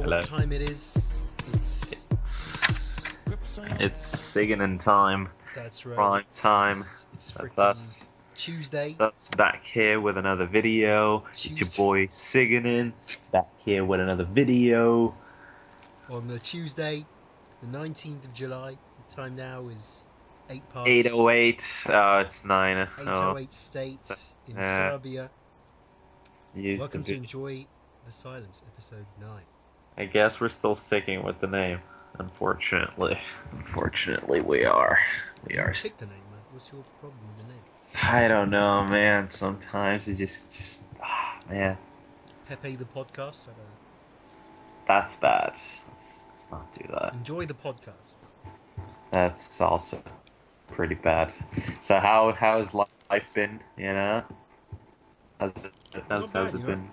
Hello. What time it is? It's Ciganin time. That's right. Prime time. It's That's freaking us. Tuesday. That's back here with another video. It's your Tuesday. boy Ciganin. Back here with another video. On the Tuesday, the 19th of July. The time now is 8 past 8:08. It's 9. 8:08 state in Serbia. Used Welcome to to be. Enjoy the Silence, episode 9. I guess we're still sticking with the name. Unfortunately, we are. You picked the name, man. What's your problem with the name? I don't know, man. Sometimes you man. Pepe the podcast. I don't know. That's bad. Let's not do that. Enjoy the podcast. That's also pretty bad. So how's life been? You know, how's it been?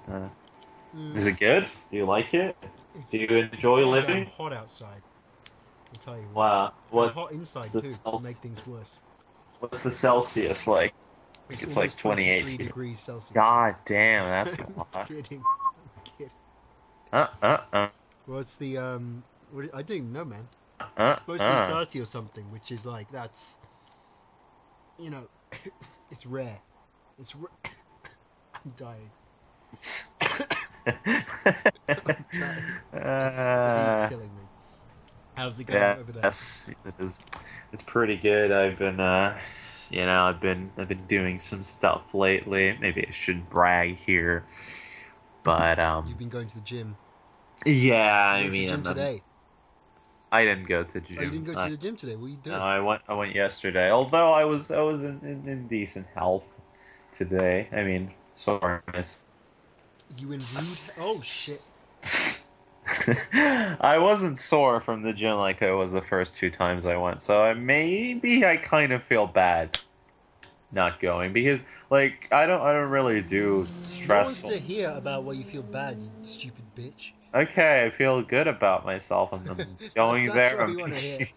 Is it good? Do you like it? Do you enjoy living? It's hot outside. I'll tell you what. Wow. What? Hot inside too. To make things worse. What's the Celsius like? I think it's like 28 23 degrees Celsius. God damn, that's a lot. I'm kidding. Well, it's the I don't even know, man. It's supposed to be 30 or something, which is like that's, you know, it's rare. It's I'm dying. I'm dying. The heat's killing me. How's it going over there? Yes, it is. It's pretty good. I've been, I've been doing some stuff lately. Maybe I shouldn't brag here, but You've been going to the gym. Yeah, I mean, gym today. I didn't go to the gym. Oh, you didn't go to the gym today? What are you doing? No, I went yesterday. Although I was in decent health today. I mean, soreness. You in rude? Oh shit. I wasn't sore from the gym like I was the first 2 times I went, so maybe I kind of feel bad not going because like I don't really do stressful. No one's to hear about why you feel bad, you stupid bitch. Okay, I feel good about myself. I'm going there. What you want to hear.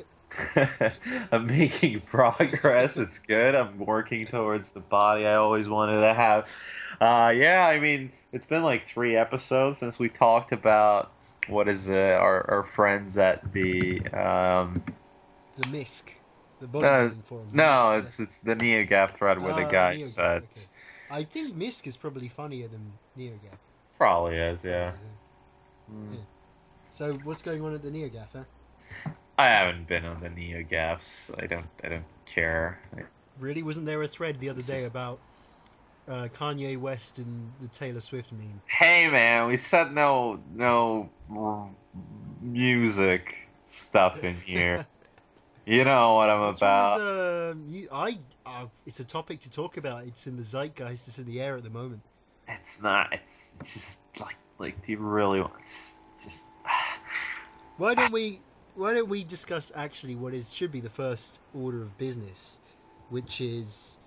I'm making progress. It's good. I'm working towards the body I always wanted to have. Yeah, I mean, it's been like 3 episodes since we talked about what is our friends at the MISC, the bodybuilding forum. No, it's the NeoGaf thread where the guy NeoGaf, said. Okay. I think MISC is probably funnier than NeoGaf. Probably is, yeah. Yeah. So what's going on at the NeoGaf, huh? I haven't been on the NeoGafs. I don't care. Really? Wasn't there a thread the other day about Kanye West and the Taylor Swift meme? Hey man, we said no music stuff in here. You know what I'm about. It's a topic to talk about. It's in the zeitgeist. It's in the air at the moment. It's not. It's just like do you really want? Just. Why don't we discuss actually what should be the first order of business, which is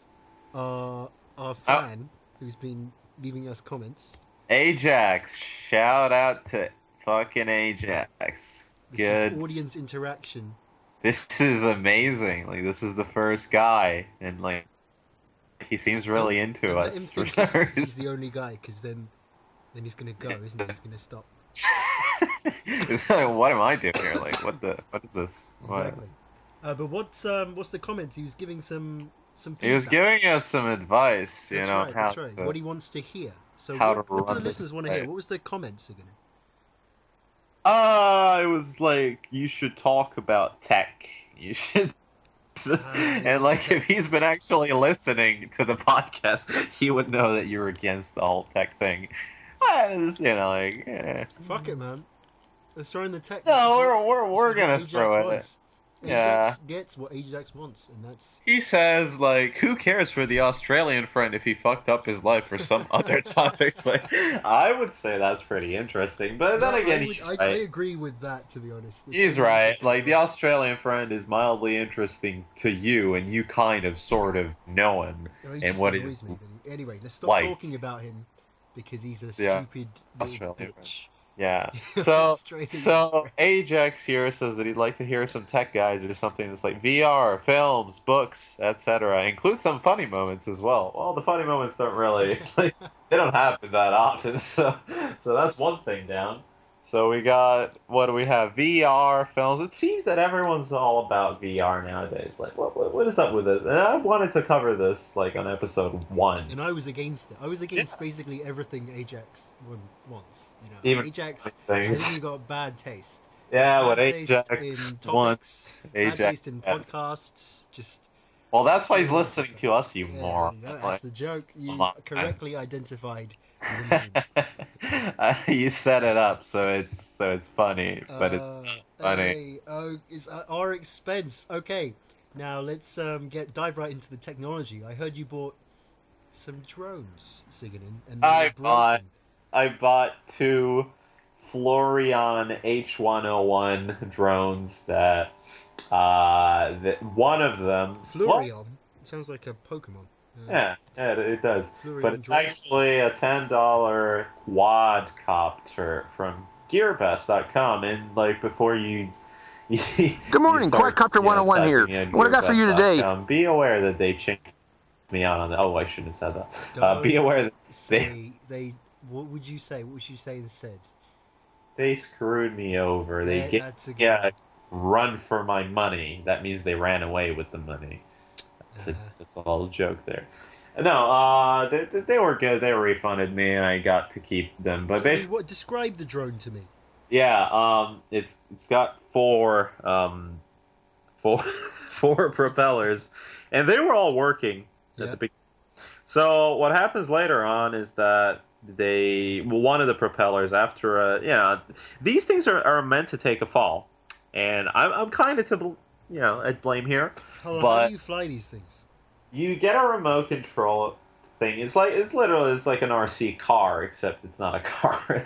our fan who's been leaving us comments. Ajax, shout out to fucking Ajax. This is audience interaction. This is amazing. Like this is the first guy, and like he seems really into us. He's the only guy, because then he's gonna go, isn't he? He's gonna stop. What am I doing here? Like, what is this? Exactly. But what's the comments? He was giving some feedback. He was giving us some advice, that's right. What he wants to hear. So what do the listeners want to hear? What was the comments again? It was like you should talk about tech. You should. And like if he's been actually listening to the podcast, he would know that you're against the whole tech thing. Fuck it, man. Let's throw in the tech. No, we're gonna throw it. Ajax gets what Ajax wants, and that's. He says like, who cares for the Australian friend if he fucked up his life for some other topics? Like, I would say that's pretty interesting, but then again, he's right. I agree with that, to be honest. He's right. Like the Australian friend is mildly interesting to you, and you kind of, sort of know him. And what is anyway? Let's stop talking about him. Because he's a stupid little bitch. Yeah. So Ajax here says that he'd like to hear some tech guys do something that's like VR, films, books, etc. Include some funny moments as well. Well, the funny moments don't really they don't happen that often, so that's one thing down. So we got, what do we have? VR films. It seems that everyone's all about VR nowadays. Like, what is up with it? And I wanted to cover this like on episode 1. And I was against it. I was Yeah, against basically everything Ajax wants. You know, even Ajax. I think things. you got bad taste. Yeah, what Bad taste in Ajax topics. wants, Bad Ajax taste in has. podcasts. Just Well, that's why he's screwing up listening podcast. to us, you Yeah, there moron. you go. That's Like, the joke. come You on, man. correctly identified the meme. You set it up, so it's funny, but it's funny. Hey, oh, it's at our expense. Okay, now let's dive right into the technology. I heard you bought some drones, Ciganin, and they were I bought broken. I bought two Fluoreon H101 drones that one of them, well, Fluoreon sounds like a Pokemon. yeah, it does, but Fluoreon it's drone. actually a $10 quadcopter from gearbest.com. And like before Good you morning, start, Quadcopter 101 here. typing in What I got for you today? gearbest.com, be aware that they changed me out on the, oh, I shouldn't have said that. Be Don't aware that they say they. What would you say? What would you say instead? they screwed me over. They gave That's a me good one. a run for my money. That means they ran away with the money. That's a little joke there. No, they were good. They refunded me, and I got to keep them. But I mean, basically, what? Describe the drone to me. yeah, it's got four four propellers, and they were all working at Yeah. the beginning. So what happens later on is that one of the propellers after these things are meant to take a fall, and I'm kind of at blame here, Hold on. How do but you fly these things? you get a remote control thing. It's like an RC car, except it's not a car.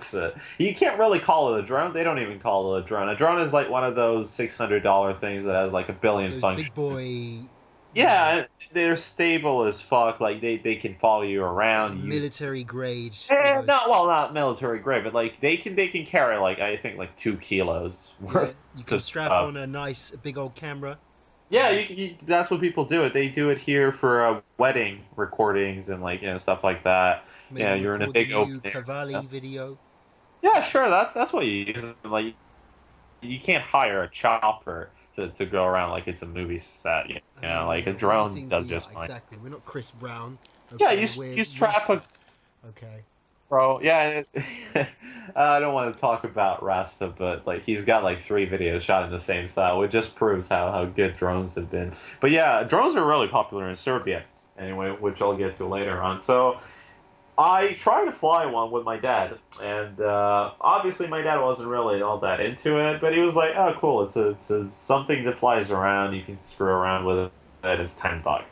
You can't really call it a drone. They don't even call it a drone. A drone is like one of those $600 things that has like a billion Those functions. big boy. Yeah, they're stable as fuck. Like they can follow you around. Military grade Not, almost. well, not military grade, but like they can carry like I think like 2 kilos Yeah, worth you can of strap stuff. on a nice big old camera. Yeah, And that's what people do. They do it here for wedding recordings and like stuff like that. maybe You're in a record the big new open area. Cavalli video. Yeah, sure. That's what you use. Like you can't hire a chopper to go around like it's a movie set. I mean, Like a what do you drone think does we are just fine. exactly? We're not Chris Brown. Yeah, Okay, we're you strap a Rasta. Okay. Bro, yeah, I don't want to talk about Rasta, but like he's got like 3 videos shot in the same style, which just proves how good drones have been. But yeah, drones are really popular in Serbia, anyway, which I'll get to later on. So I tried to fly one with my dad, and obviously my dad wasn't really all that into it, but he was like, "Oh, cool! It's a something that flies around. You can screw around with it. It's $10.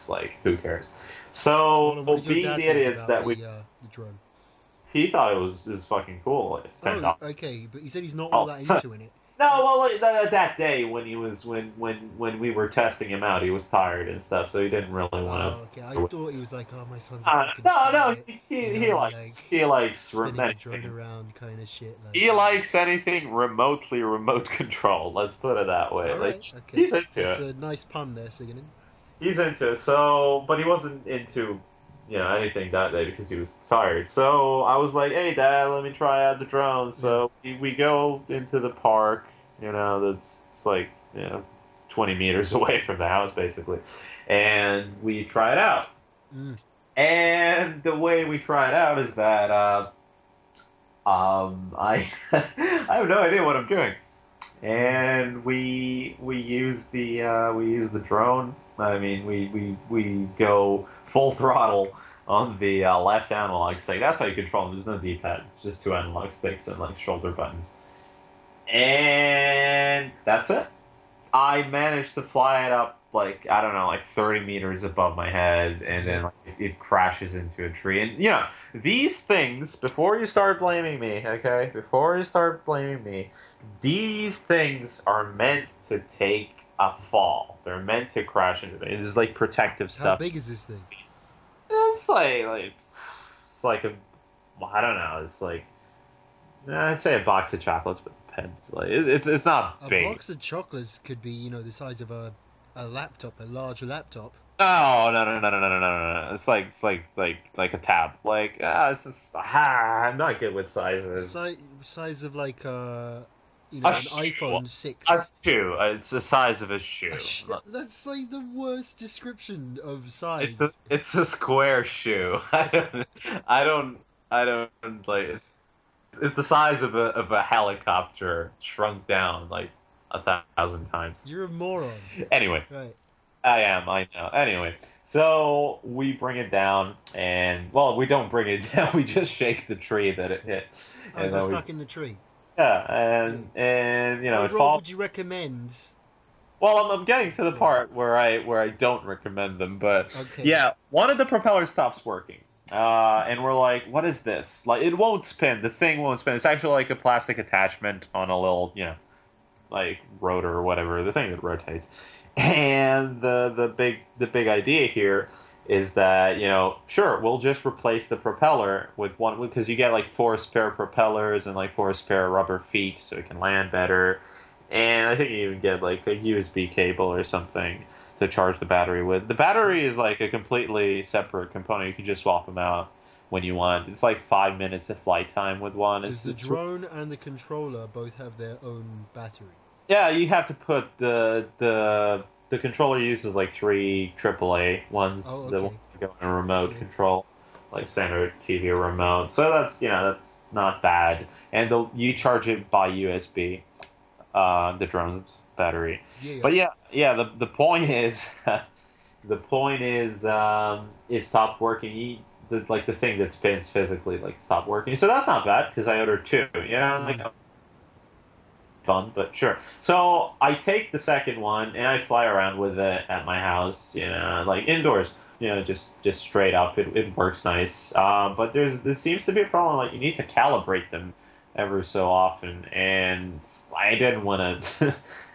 Like, who cares?" Hold So on, what did your being dad the think idiots about that we the drone? he thought it was fucking cool. It's ten Oh, dollars. okay, but he said he's not all Oh that into it. no! Well, like, that day when we were testing him out, he was tired and stuff, so he didn't really want Oh, okay. I to. thought he was like, oh, my son's a fucking No, faggot, he, you he know, likes like he likes spinning the drone anything. around kind of shit. Like, He likes anything remotely remote controlled. Let's put it that way. all Like right, okay. he's into That's it. a nice pun there, Ciganin. He's into it. So, but he wasn't into anything that day because he was tired. So I was like, "Hey, Dad, let me try out the drone." Yeah. So we go into the park. That's it's like 20 meters away from the house basically, and we try it out. Mm. And the way we try it out is that I I have no idea what I'm doing, and we use the drone. I mean, we go full throttle on the left analog stick. That's how you control them. There's no D-pad. It's just 2 analog sticks and like shoulder buttons, and that's it. I managed to fly it up like I don't know, like 30 meters above my head, and Yeah. then like, it crashes into a tree. And these things. Before you start blaming me, okay? Before you start blaming me, these things are meant to take a fall. They're meant to crash into it. It's like protective How stuff. big is this thing? It's like it's like a I don't know. It's like I'd say a box of chocolates, but it depends. Like it's not A big. box of chocolates could be, the size of a laptop, a large laptop. Oh no. It's like a tab. It's just I'm not good with sizes. Size of like A an shoe. iPhone A 6. shoe. It's the size of a shoe. That's like the worst description of It's a size. it's a square shoe. I don't I don't like. It's the size of a helicopter shrunk down like 1,000 times. You're a moron. Anyway, Right. I know. Anyway, so we bring it down, and well, we don't bring it down. We just shake the tree that it hit, Oh, it and got then we stuck in the tree. yeah, Yeah. and it Overall, falls. would you recommend? Well, I'm getting to the Sorry. part where I don't recommend them, but Okay. yeah, one of the propellers stops working. And we're like, what is this? Like, it won't spin. The thing won't spin. It's actually like a plastic attachment on a little, like rotor or whatever, the thing that rotates. And the big idea here is that sure, we'll just replace the propeller with one because you get like four spare propellers and like four spare rubber feet so it can land better. And I think you even get like a USB cable or something to charge the battery with. The battery is like a completely separate component. You can just swap them out when you want. It's like 5 minutes of flight time with one. Does the drone and the controller both have their own battery? Yeah, you have to put the controller uses like three AAA ones Oh, that okay. will go in a remote Yeah. control, like standard TV remote. So that's not bad. And you charge it by USB, the drone's battery. Yeah. But yeah. The point is, it stopped working. The thing that spins physically like stopped working. So that's not bad because I ordered two. Like fun, but sure. So I take the second one and I fly around with it at my house, like indoors, just straight up. It works nice. But there seems to be a problem. Like you need to calibrate them ever so often, and I didn't want to.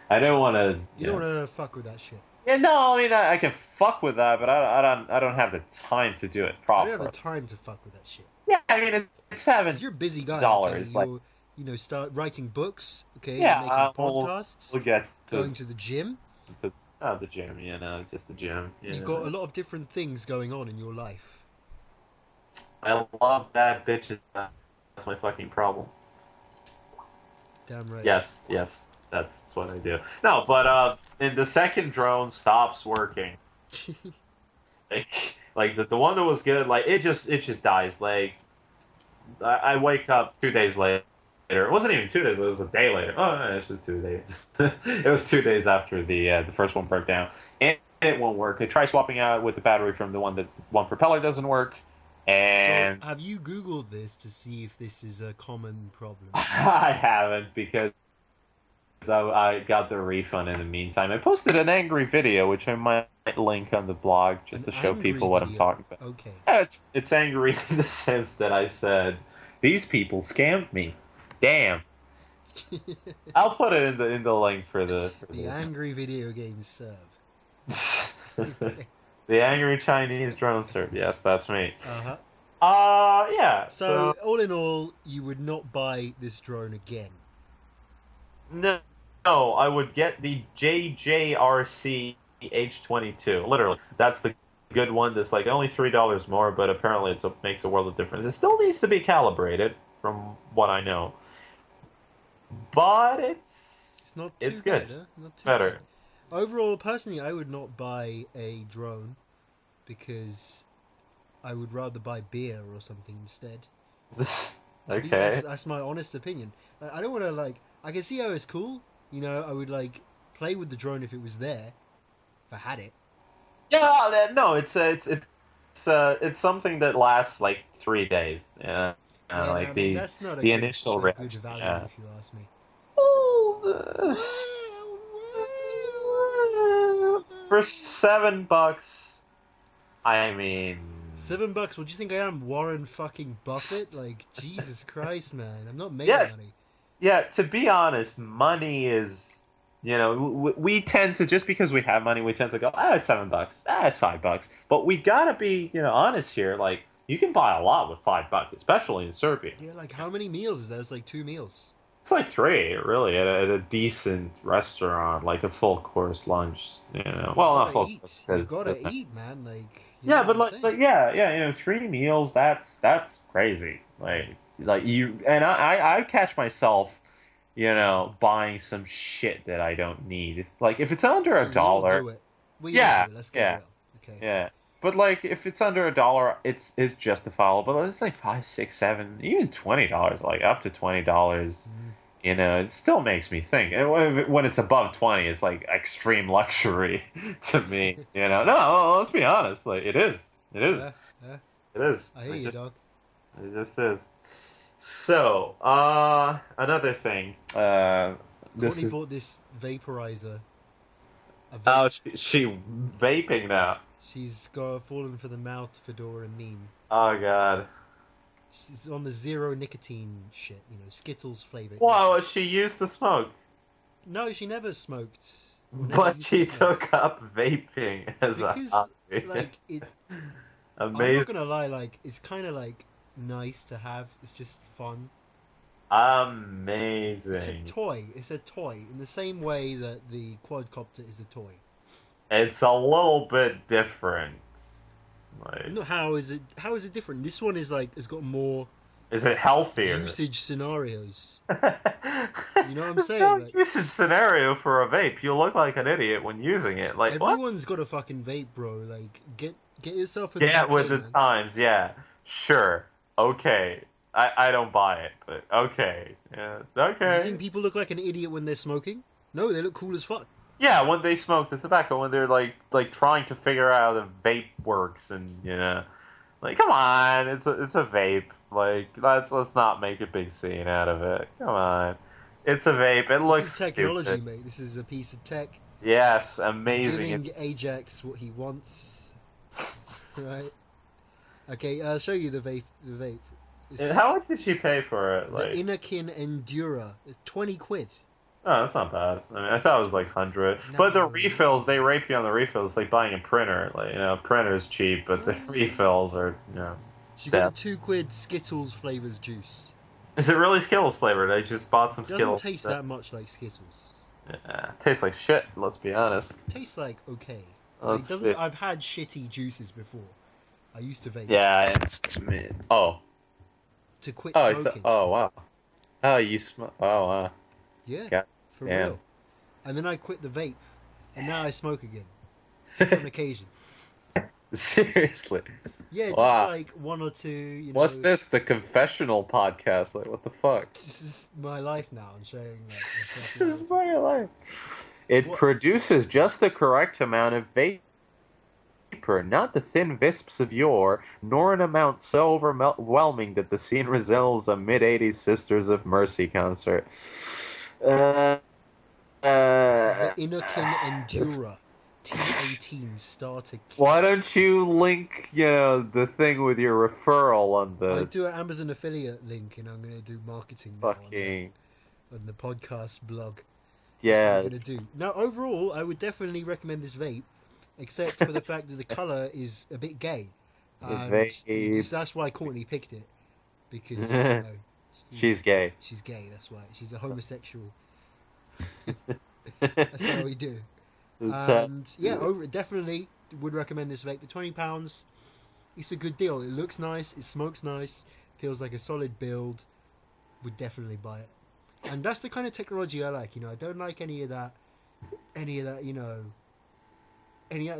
I didn't want to. You don't want to fuck with that shit. Yeah, no, I mean I can fuck with that, but I don't have the time to do it I don't have properly. the time to fuck with that shit. Yeah, I mean it's Because you're a busy guy. Okay? $7. Like Start writing books. Okay, yeah, making podcasts, we'll get going to the gym. to the gym. It's just the gym. You've got a lot of different things going on in your life. I love bad bitches. That's my fucking problem. Damn right. Yes, that's what I do. No, but and the second drone stops working. Like the one that was good, like it just dies. Like I wake up 2 days later. It wasn't even 2 days. It was a day later. Oh, no, it's just 2 days. It was 2 days after the first one broke down, and it won't work. I try swapping out with the battery from the one propeller doesn't work, and So, have you Googled this to see if this is a common problem? I haven't because I got the refund in the meantime. I posted an angry video, which I might link on the blog just An to show angry people what I'm video. talking about. Okay. Yeah, it's angry in the sense that I said these people scammed me. Damn. I'll put it in the link for The this. angry video games serve. The angry Chinese drone serve. Yes, that's me. Uh-huh. Yeah. So, all in all, you would not buy this drone again. No, I would get the JJRC H22. Literally, that's the good one. That's like only $3 more, but apparently it makes a world of difference. It still needs to be calibrated, from what I know. But It's not too good. bad, huh? Not too Better. bad. Overall, personally, I would not buy a drone because I would rather buy beer or something instead. Okay. That's my honest opinion. I don't want to I can see how it's cool. I would play with the drone if it was there, if I had it. Yeah, no, it's something that lasts like 3 days. Yeah, Yeah, like I mean, that's not the initial a good reaction. value Yeah. if you ask me. For $7, I mean, $7? What do you think I am, Warren fucking Buffett? Like, Jesus Christ, man! I'm not made Yeah. of money. Yeah, to be honest, money is, we tend to, just because we have money, we tend to go, it's $7, it's $5. But we gotta be, honest here. Like, you can buy a lot with $5, especially in Serbia. Yeah, how many meals is that? It's like 2 meals. It's like three, really, at a decent restaurant, like a full course lunch. You know, You well, not gotta full course eat. You because gotta eat, man. Like, you know yeah, what but I'm saying? yeah, 3 meals. That's crazy. Like you and I catch myself, buying some shit that I don't need. Like if it's under a Hey, we all dollar, do it. We all yeah, do it. Let's get yeah, real. Okay. yeah. But like if it's under a dollar, it's justifiable. But it's like 5, 6, 7, even $20. Like up to $20. Mm. It still makes me think. And when it's above 20, it's like extreme luxury to me. No, let's be honest. Like it is, it is, Yeah, yeah. it is. I hear you, dog. It just is. So, another thing. This Courtney is. bought this vaporizer, a vape. Oh, she vaping now. She's got fallen for the mouth fedora meme. Oh God. She's on the zero nicotine shit, Skittles flavor Wow, earbuds. she used to smoke, No, she never smoked or never but used to she smoke took up vaping as a because, hobby. like, it. I'm not Amazing. gonna lie, like, it's kind of like nice to have. It's just fun. It's a Amazing. toy. It's a toy in the same way that the quadcopter is a toy. It's a little bit different. Like, No, how is it? How is it different? This one is like, it's got more is it healthier? usage scenarios. You know what I'm There's saying? no Like, usage scenario for a vape. You look like an idiot when using it. Like what? everyone's got a fucking vape, bro. Like, get yourself a Get with bouquet, the man. times, yeah. Sure. Okay. I don't buy it, but okay. Yeah. You Okay. think people look like an idiot when they're smoking? No, they look cool as fuck. Yeah, when they smoke the tobacco, when they're like trying to figure out how the vape works, and like come on, it's a vape. Like let's not make a big scene out of it. Come on, it's a vape. It This is looks technology, stupid. mate. This is a piece of tech. Yes, I'm amazing. giving It's Ajax what he wants. Right? Okay, I'll show you the vape. The vape. And It's how much did she pay for it? the Like, Inakin Endura. It's 20 quid. oh, that's not bad. I mean, I thought it was like 100. But the No. refills, they rape you on the refills, like buying a printer. Like, printer's cheap, but the Ah. refills are, She got the death. 2 quid Skittles flavors juice. Is it really Skittles flavored? I just bought some Doesn't Skittles. taste that much like Skittles. Yeah, tastes like shit. Let's be honest. Tastes like okay. Like, Let's doesn't. see. I've had shitty juices before. I used to vape Yeah. Oh. to quit Oh. smoking. Oh. Wow. Oh, you smoke. Oh. Wow. Yeah, God for damn. real. And then I quit the vape, and now I smoke again, just on occasion. Seriously. Yeah, just Wow. like one or two. What's this? The confessional podcast? Like, what the fuck? This is my life now. I'm sharing like my This personality. is my life. It What- produces just the correct amount of vapor, not the thin wisps of yore, nor an amount so overwhelming that the scene resembles a mid-'80s Sisters of Mercy concert. This is the Inakin Endura T18 starter kit. Why don't you link, the thing with your referral on I the do an Amazon affiliate link, and I'm gonna do marketing now fucking on the podcast blog. That's yeah? what I'm gonna do. Now, overall, I would definitely recommend this vape, except for the fact that the color is a bit gay. And Vape. that's why Courtney picked it, because She's gay. she's gay. That's why she's a homosexual. That's how we do. And yeah, definitely would recommend this vape. For £20, it's a good deal. It looks nice. It smokes nice. Feels like a solid build. Would definitely buy it. And that's the kind of technology I like. I don't like any of that. Any of that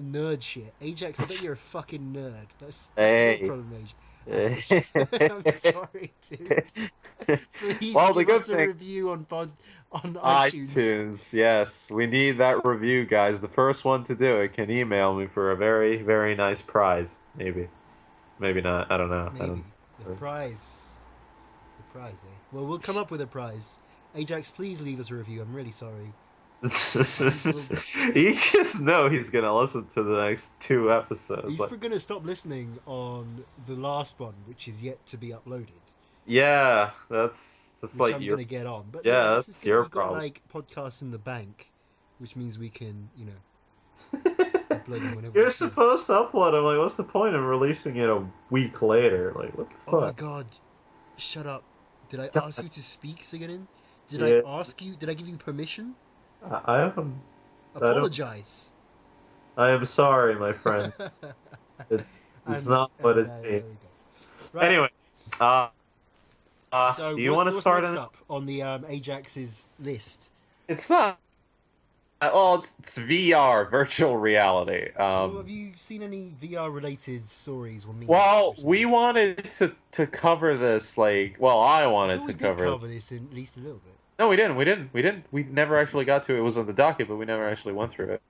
nerd shit. Ajax, I bet you're a fucking nerd. That's Hey. your problem, Ajax. I'm sorry, dude. Please Well, the give good us a thing- review on iTunes. iTunes, yes. We need that review, guys. The first one to do it can email me for a very, very nice prize. Maybe. Maybe not. I don't know. Maybe. The prize. The prize, eh? Well, we'll come up with a prize. Ajax, please leave us a review. I'm really sorry. You just know he's going to listen to the next 2 episodes. He's going to stop listening on the last one, which is yet to be uploaded. Yeah, that's Which like I'm your... going to get on. But Yeah, this that's is your we've got problem. like podcasts in the bank, which means we can, upload them whenever we You're can. supposed to upload them. Like, what's the point of releasing it a week later? Like, what the fuck? Oh my god. Shut up. Did I ask you to speak, Ciganin? Did I ask you? Did I give you permission? I am. Apologize. I am sorry, my friend. It's not what it there seems. we go. Right. Anyway, So do you want to what's start? next up on the Ajax's list? It's not. Well, it's VR, virtual reality. Have you seen any VR related stories or memes? Well, we wanted to cover this, like, well, I I wanted thought to we did cover. cover this in at least a little bit. No, we didn't. We never actually got to it. It was on the docket, but we never actually went through it.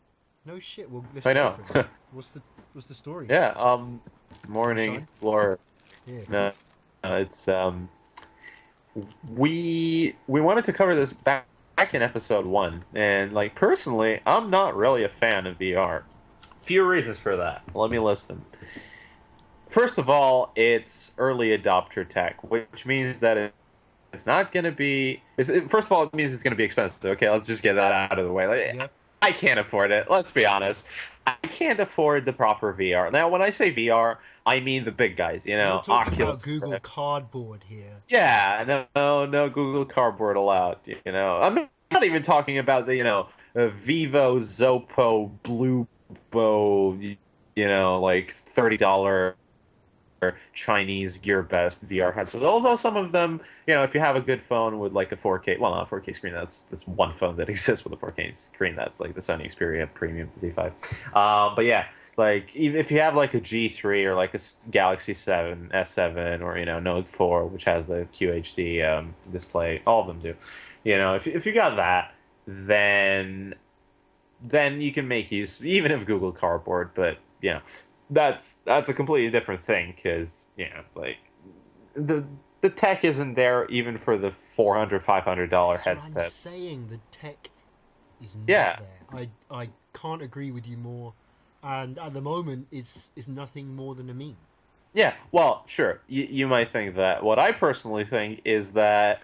No shit. Well, let's I go know. for it. What's the story? Yeah. Morning, Sunshine? Laura. Yeah. No, it's we wanted to cover this back in episode 1, and like personally, I'm not really a fan of VR. Few reasons for that. Let me list them. First of all, it's early adopter tech, which means that it's not going to be. First of all, it means it's going to be expensive. Okay, let's just get that out of the way. Like, Yeah. I can't afford it. Let's be honest. I can't afford the proper VR. Now, when I say VR, I mean the big guys. You know, We're talking Oculus. about Google Cardboard here. Yeah, no Google Cardboard allowed. You know, I'm not even talking about the Vivo, Zopo, Bluebo, like $30 Chinese GearBest VR headsets. Although some of them, if you have a good phone with like a 4K, well, not a 4K screen, that's one phone that exists with a 4K screen. That's like the Sony Xperia Premium Z5. But yeah, like even if you have like a G3 or like a Galaxy 7 S7 or Note 4, which has the QHD display, all of them do. If you got that, then you can make use even of Google Cardboard, but that's a completely different thing because like the tech isn't there even for the $400-$500 That's what I'm headset. saying. The tech is not Yeah. there. I can't agree with you more. And at the moment, it's nothing more than a meme. Yeah, well, sure. You might think that. What I personally think is that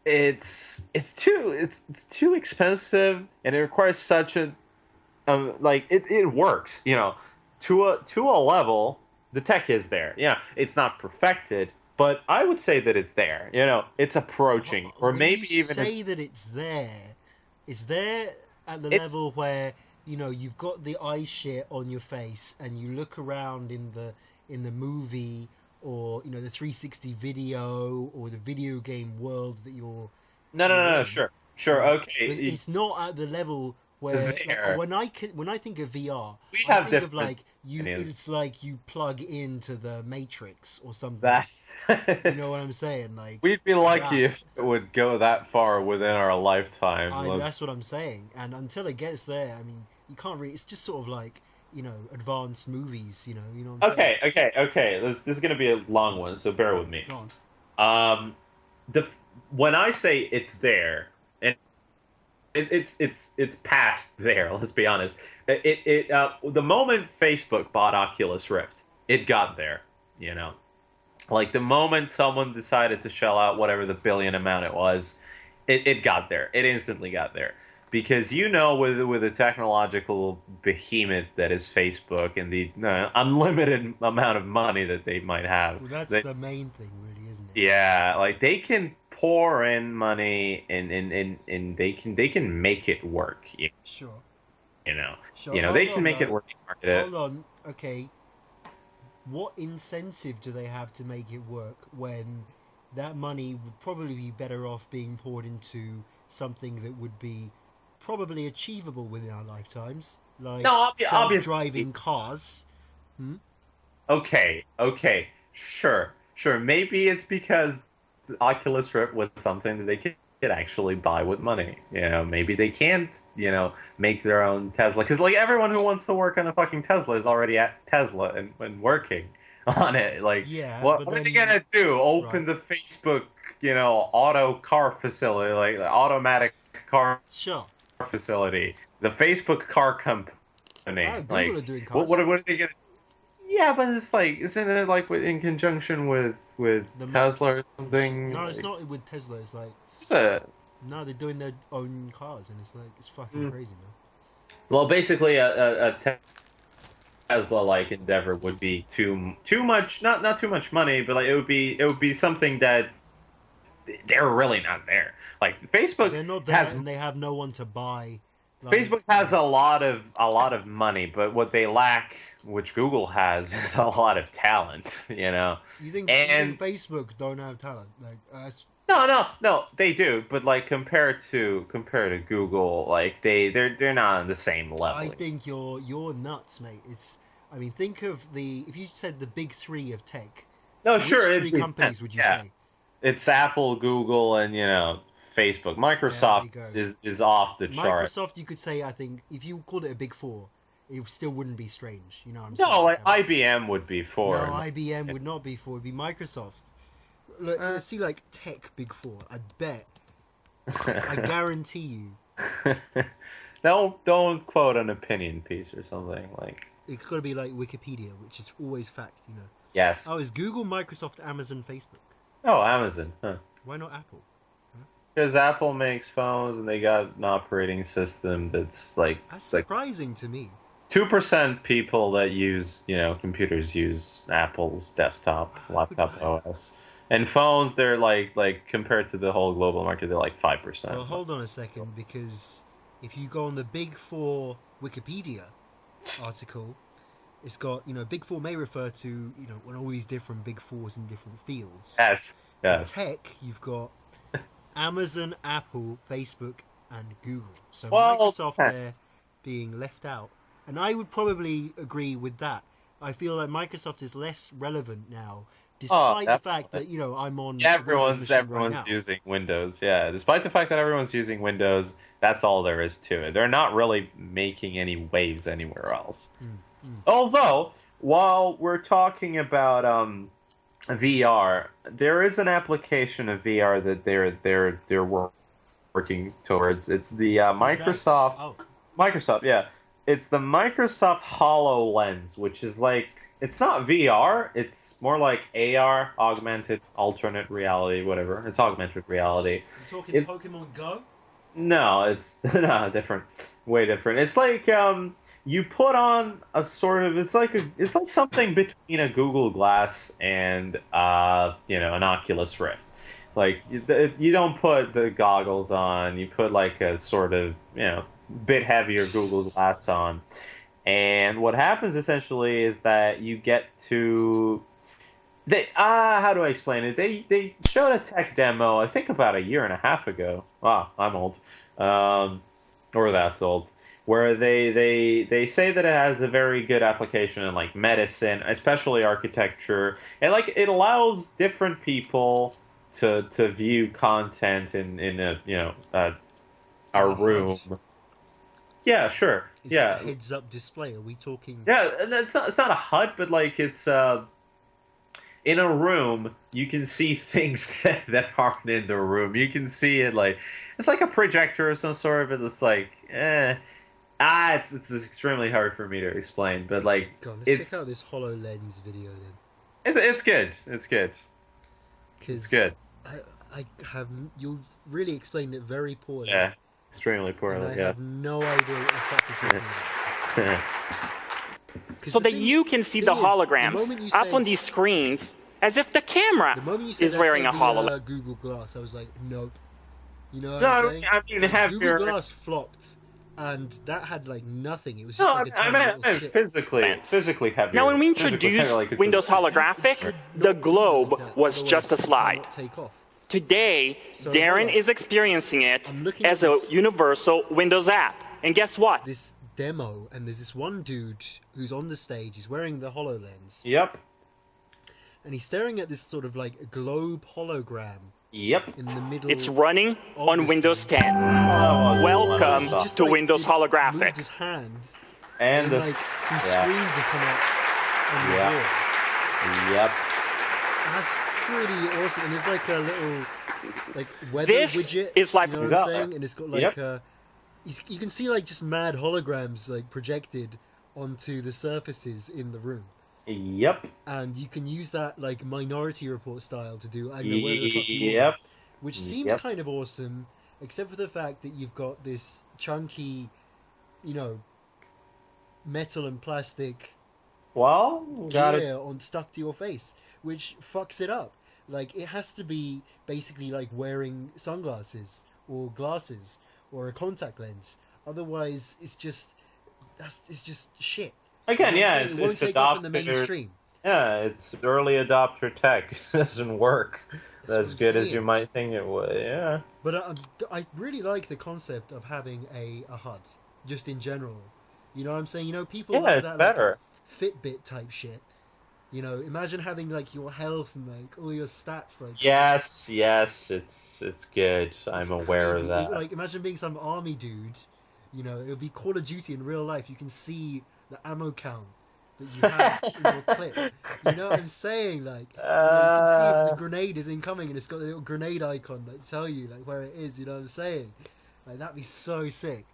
it's too expensive, and it requires such a like it works, to a level. The tech is there. Yeah, it's not perfected, but I would say that it's there. It's approaching, or When maybe you even say that it's there at the level where you've got the eye shit on your face, and you look around in the movie, or the 360 video, or the video game world that you're no, in, sure, right? okay. But it's not at the level where There. when I think of VR, We I have think of different like opinions. it's like you plug into the Matrix or something. That You know what I'm saying? Like, we'd be lucky that. if it would go that far within our lifetime. That's what I'm saying. And until it gets there, I mean, you can't really. It's just sort of like advanced movies. You know what I'm saying? Okay. This is gonna be a long one, so bear with me. Go on. When I say it's there, and it's past there. Let's be honest. The moment Facebook bought Oculus Rift, it got there. Like the moment someone decided to shell out whatever the billion amount it was, it got there. It instantly got there. Because with the technological behemoth that is Facebook and the unlimited amount of money that they might have. Well, that's the main thing, really, isn't it? Yeah, like they can pour in money and they can make it work. Sure. Sure. They can make it work. Hold on. Okay. What incentive do they have to make it work when that money would probably be better off being poured into something that would be probably achievable within our lifetimes, like self-driving cars? Okay, sure. Maybe it's because the Oculus Rift was something that they could actually buy with money. Maybe they can't, make their own Tesla. Because, like, everyone who wants to work on a fucking Tesla is already at Tesla and working on it. Like, yeah, what are they going to do? Open the Facebook, auto car facility, like the automatic car facility. The Facebook car company. Google like, are doing cars. What are they going to... Yeah, but it's like, isn't it like in conjunction with Tesla or something? No, it's not with Tesla. It's like no, they're doing their own cars, and it's like it's fucking crazy, man. Well, basically, a Tesla-like endeavor would be too much, not too much money, but like it would be something that they're really not there. Like Facebook They're not there, has and they have no one to buy. Facebook has a lot of money, but what they lack, which Google has, is a lot of talent. You think And Facebook don't have talent? Like, no, they do, but like compared to Google, like they're not on the same level. I think you're nuts, mate. I mean, think of if you said the big three of tech. No, which sure, three companies would you say? It's Apple, Google, and Facebook. Microsoft is off the chart. Microsoft, you could say, I think, if you called it a big four, it still wouldn't be strange. You know what I'm saying? No, like IBM would be four. No, IBM would not be four. It'd be Microsoft. Look, let's see, like, tech big four. I bet. I guarantee you. Don't quote an opinion piece or something like. It's got to be like Wikipedia, which is always fact, Yes. Oh, is Google, Microsoft, Amazon, Facebook? Oh, Amazon. Huh. Why not Apple? Because Apple makes phones and they got an operating system that's like. That's surprising to me. 2% people that use computers use Apple's laptop OS. And phones, they're like compared to the whole global market, they're like 5%. Well, hold on a second, because if you go on the Big Four Wikipedia article, it's got, Big Four may refer to, all these different Big Fours in different fields. Yes. For tech, you've got Amazon, Apple, Facebook, and Google. So Microsoft there being left out. And I would probably agree with that. I feel like Microsoft is less relevant now, despite the fact that I'm on everyone's right now. using Windows. Yeah, despite the fact that everyone's using Windows, that's all there is to it. They're not really making any waves anywhere else. Although, while we're talking about VR, there is an application of VR that they're working towards. It's the Microsoft. Microsoft, yeah. It's the Microsoft Hololens, which is like, it's not VR, it's more like AR, augmented, alternate reality, whatever. It's augmented reality. You talking Pokemon Go? No, it's different, way different. It's like you put on a sort of, it's like something between a Google Glass and an Oculus Rift. Like you don't put the goggles on, you put like a sort of bit heavier Google Glass on, and what happens essentially is that you get to how do I explain it? They showed a tech demo I think about a year and a half ago. Wow, I'm old, or that's old. Where they say that it has a very good application in like medicine, especially architecture, and like it allows different people to view content in a room. Yeah, sure. Is it a heads-up display? Are we talking? Yeah, it's not a HUD, but like it's in a room you can see things that aren't in the room. You can see it like it's like a projector of some sort, but it's like it's extremely hard for me to explain. But like, let's check out this HoloLens video then. It's good. It's good. It's good. You've really explained it very poorly. Yeah. Extremely poorly. And I have no idea what the fuck you're talking about. So that you can see the holograms up on these screens as if the camera is wearing a HoloLens. Google Glass, I was like, nope. You know what no, I'm saying? I mean, Google Glass flopped, and that had like nothing. It was just like a tiny little shit. physically heavier. Now, when we introduced Windows Holographic, the globe was just a slide. Take off. Today, Darren is experiencing it as a universal Windows app. And guess what? This demo, and there's this one dude who's on the stage. He's wearing the HoloLens. Yep. And he's staring at this sort of like globe hologram. Yep. In the middle. It's running on Windows 10. Welcome to Windows Holographic. Moved his hand, and like some screens have come out on the wall. Yep. That's pretty awesome. And there's like a little like weather this widget. Is like, you know what I'm saying? And it's got like you can see like just mad holograms like projected onto the surfaces in the room. Yep. And you can use that like Minority Report style to do I don't know whatever the fuck you want. Which seems kind of awesome, except for the fact that you've got this chunky, metal and plastic gear stuck to your face, which fucks it up. Like, it has to be basically like wearing sunglasses or glasses or a contact lens. Otherwise, it's just shit. Again, You know what I'm yeah, saying? It won't take off in the mainstream. Yeah, it's early adopter tech. It doesn't work That's what as I'm good as you saying. might think it would. Yeah. But I really like the concept of having a HUD, just in general. You know what I'm saying? You know, people Yeah, love it's that like better. Fitbit type shit. You know, imagine having like your health and like all your stats like. Yes, it's good. It's I'm aware of crazy. that. Like, imagine being some army dude. You know, it would be Call of Duty in real life. You can see the ammo count that you have in your clip. You know what I'm saying? Like, you know, you can see if the grenade is incoming and it's got a little grenade icon that tell you like where it is. You know what I'm saying? Like, that'd be so sick.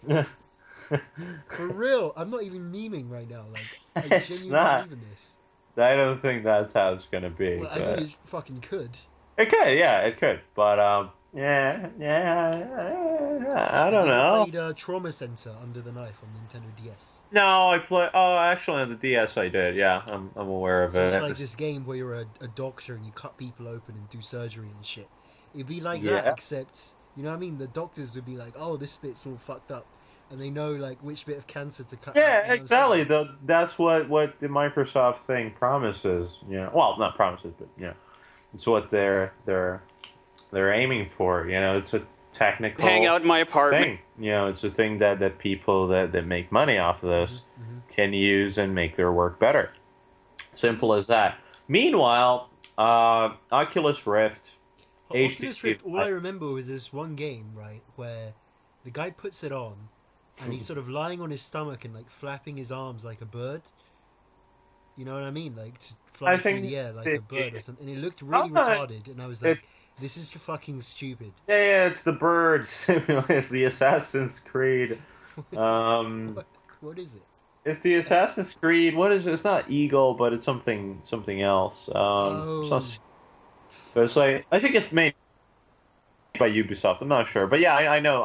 For real, I'm not even memeing right now. Like, I It's genuinely not. believe in this. I don't think that's how it's gonna be. Well, I think But it fucking could. it could, yeah, it could. But yeah, I Have don't you ever know. played Trauma Center Under the Knife on Nintendo DS? No, I play. Oh, actually, on the DS, I did. Yeah, I'm aware of So it's it. like this game where you're a doctor and you cut people open and do surgery and shit. It'd be like that, Yeah. except, you know what I mean? The doctors would be like, oh, this bit's all fucked up. And they know, like, which bit of cancer to cut out. Yeah, You know exactly. That's what the Microsoft thing promises. Yeah. Well, not promises, but yeah, it's what they're aiming for. You know, it's a technical Hang out in my apartment. thing. You know, it's a thing that people that make money off of this can use and make their work better. Simple as that. Meanwhile, Oculus Rift, Oculus HTC Rift, all I remember was this one game, right, where the guy puts it on and he's sort of lying on his stomach and, like, flapping his arms like a bird. You know what I mean? Like, to fly I through think the air like a bird or something. And it looked really sometimes retarded, and I was like, it's this is fucking stupid. yeah, it's the birds. It's the Assassin's Creed. Um, What is it? it's the Assassin's Creed. What is it? It's not Eagle, but it's something else. It's Oh, not, but it's like I think it's made by Ubisoft. I'm not sure, but yeah, I know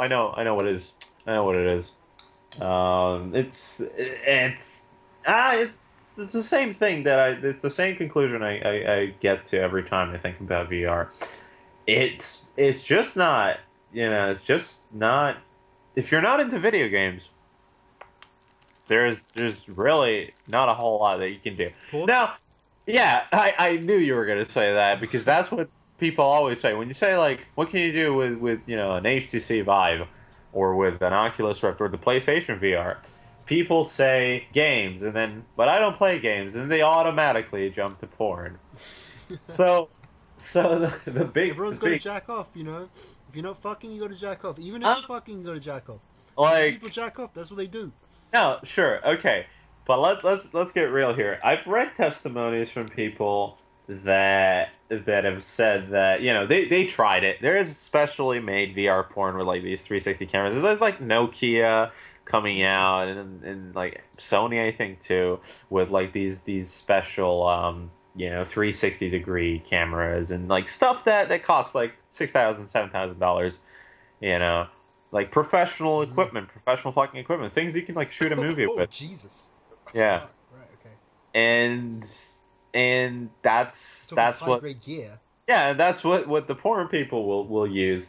what it is. I know what it is. It's the same thing it's the same conclusion I get to every time I think about VR. It's just not, it's just not, if you're not into video games, there's really not a whole lot that you can do. porn? Now, yeah, I knew you were gonna say that because that's what people always say. When you say like, what can you do with an HTC Vive or with an Oculus Rift or the PlayStation VR? People say games, and then, but I don't play games, and they automatically jump to porn. So, the big, Everyone's got to jack off, you know? If you're not fucking, you got to jack off. Even if you're fucking, you got to jack off. like, People jack off, that's what they do. no, sure, okay, but let's get real here. I've read testimonies from people that have said that they tried it. There is specially made VR porn with like these 360 cameras. There's like Nokia coming out and like Sony, I think, too, with like these special 360 degree cameras and like stuff that costs like $6,000, $7,000, like professional equipment, professional fucking equipment, things you can like shoot a movie with. Jesus. Yeah. Right, okay. And that's what high-grade gear. Yeah, that's what the porn people will use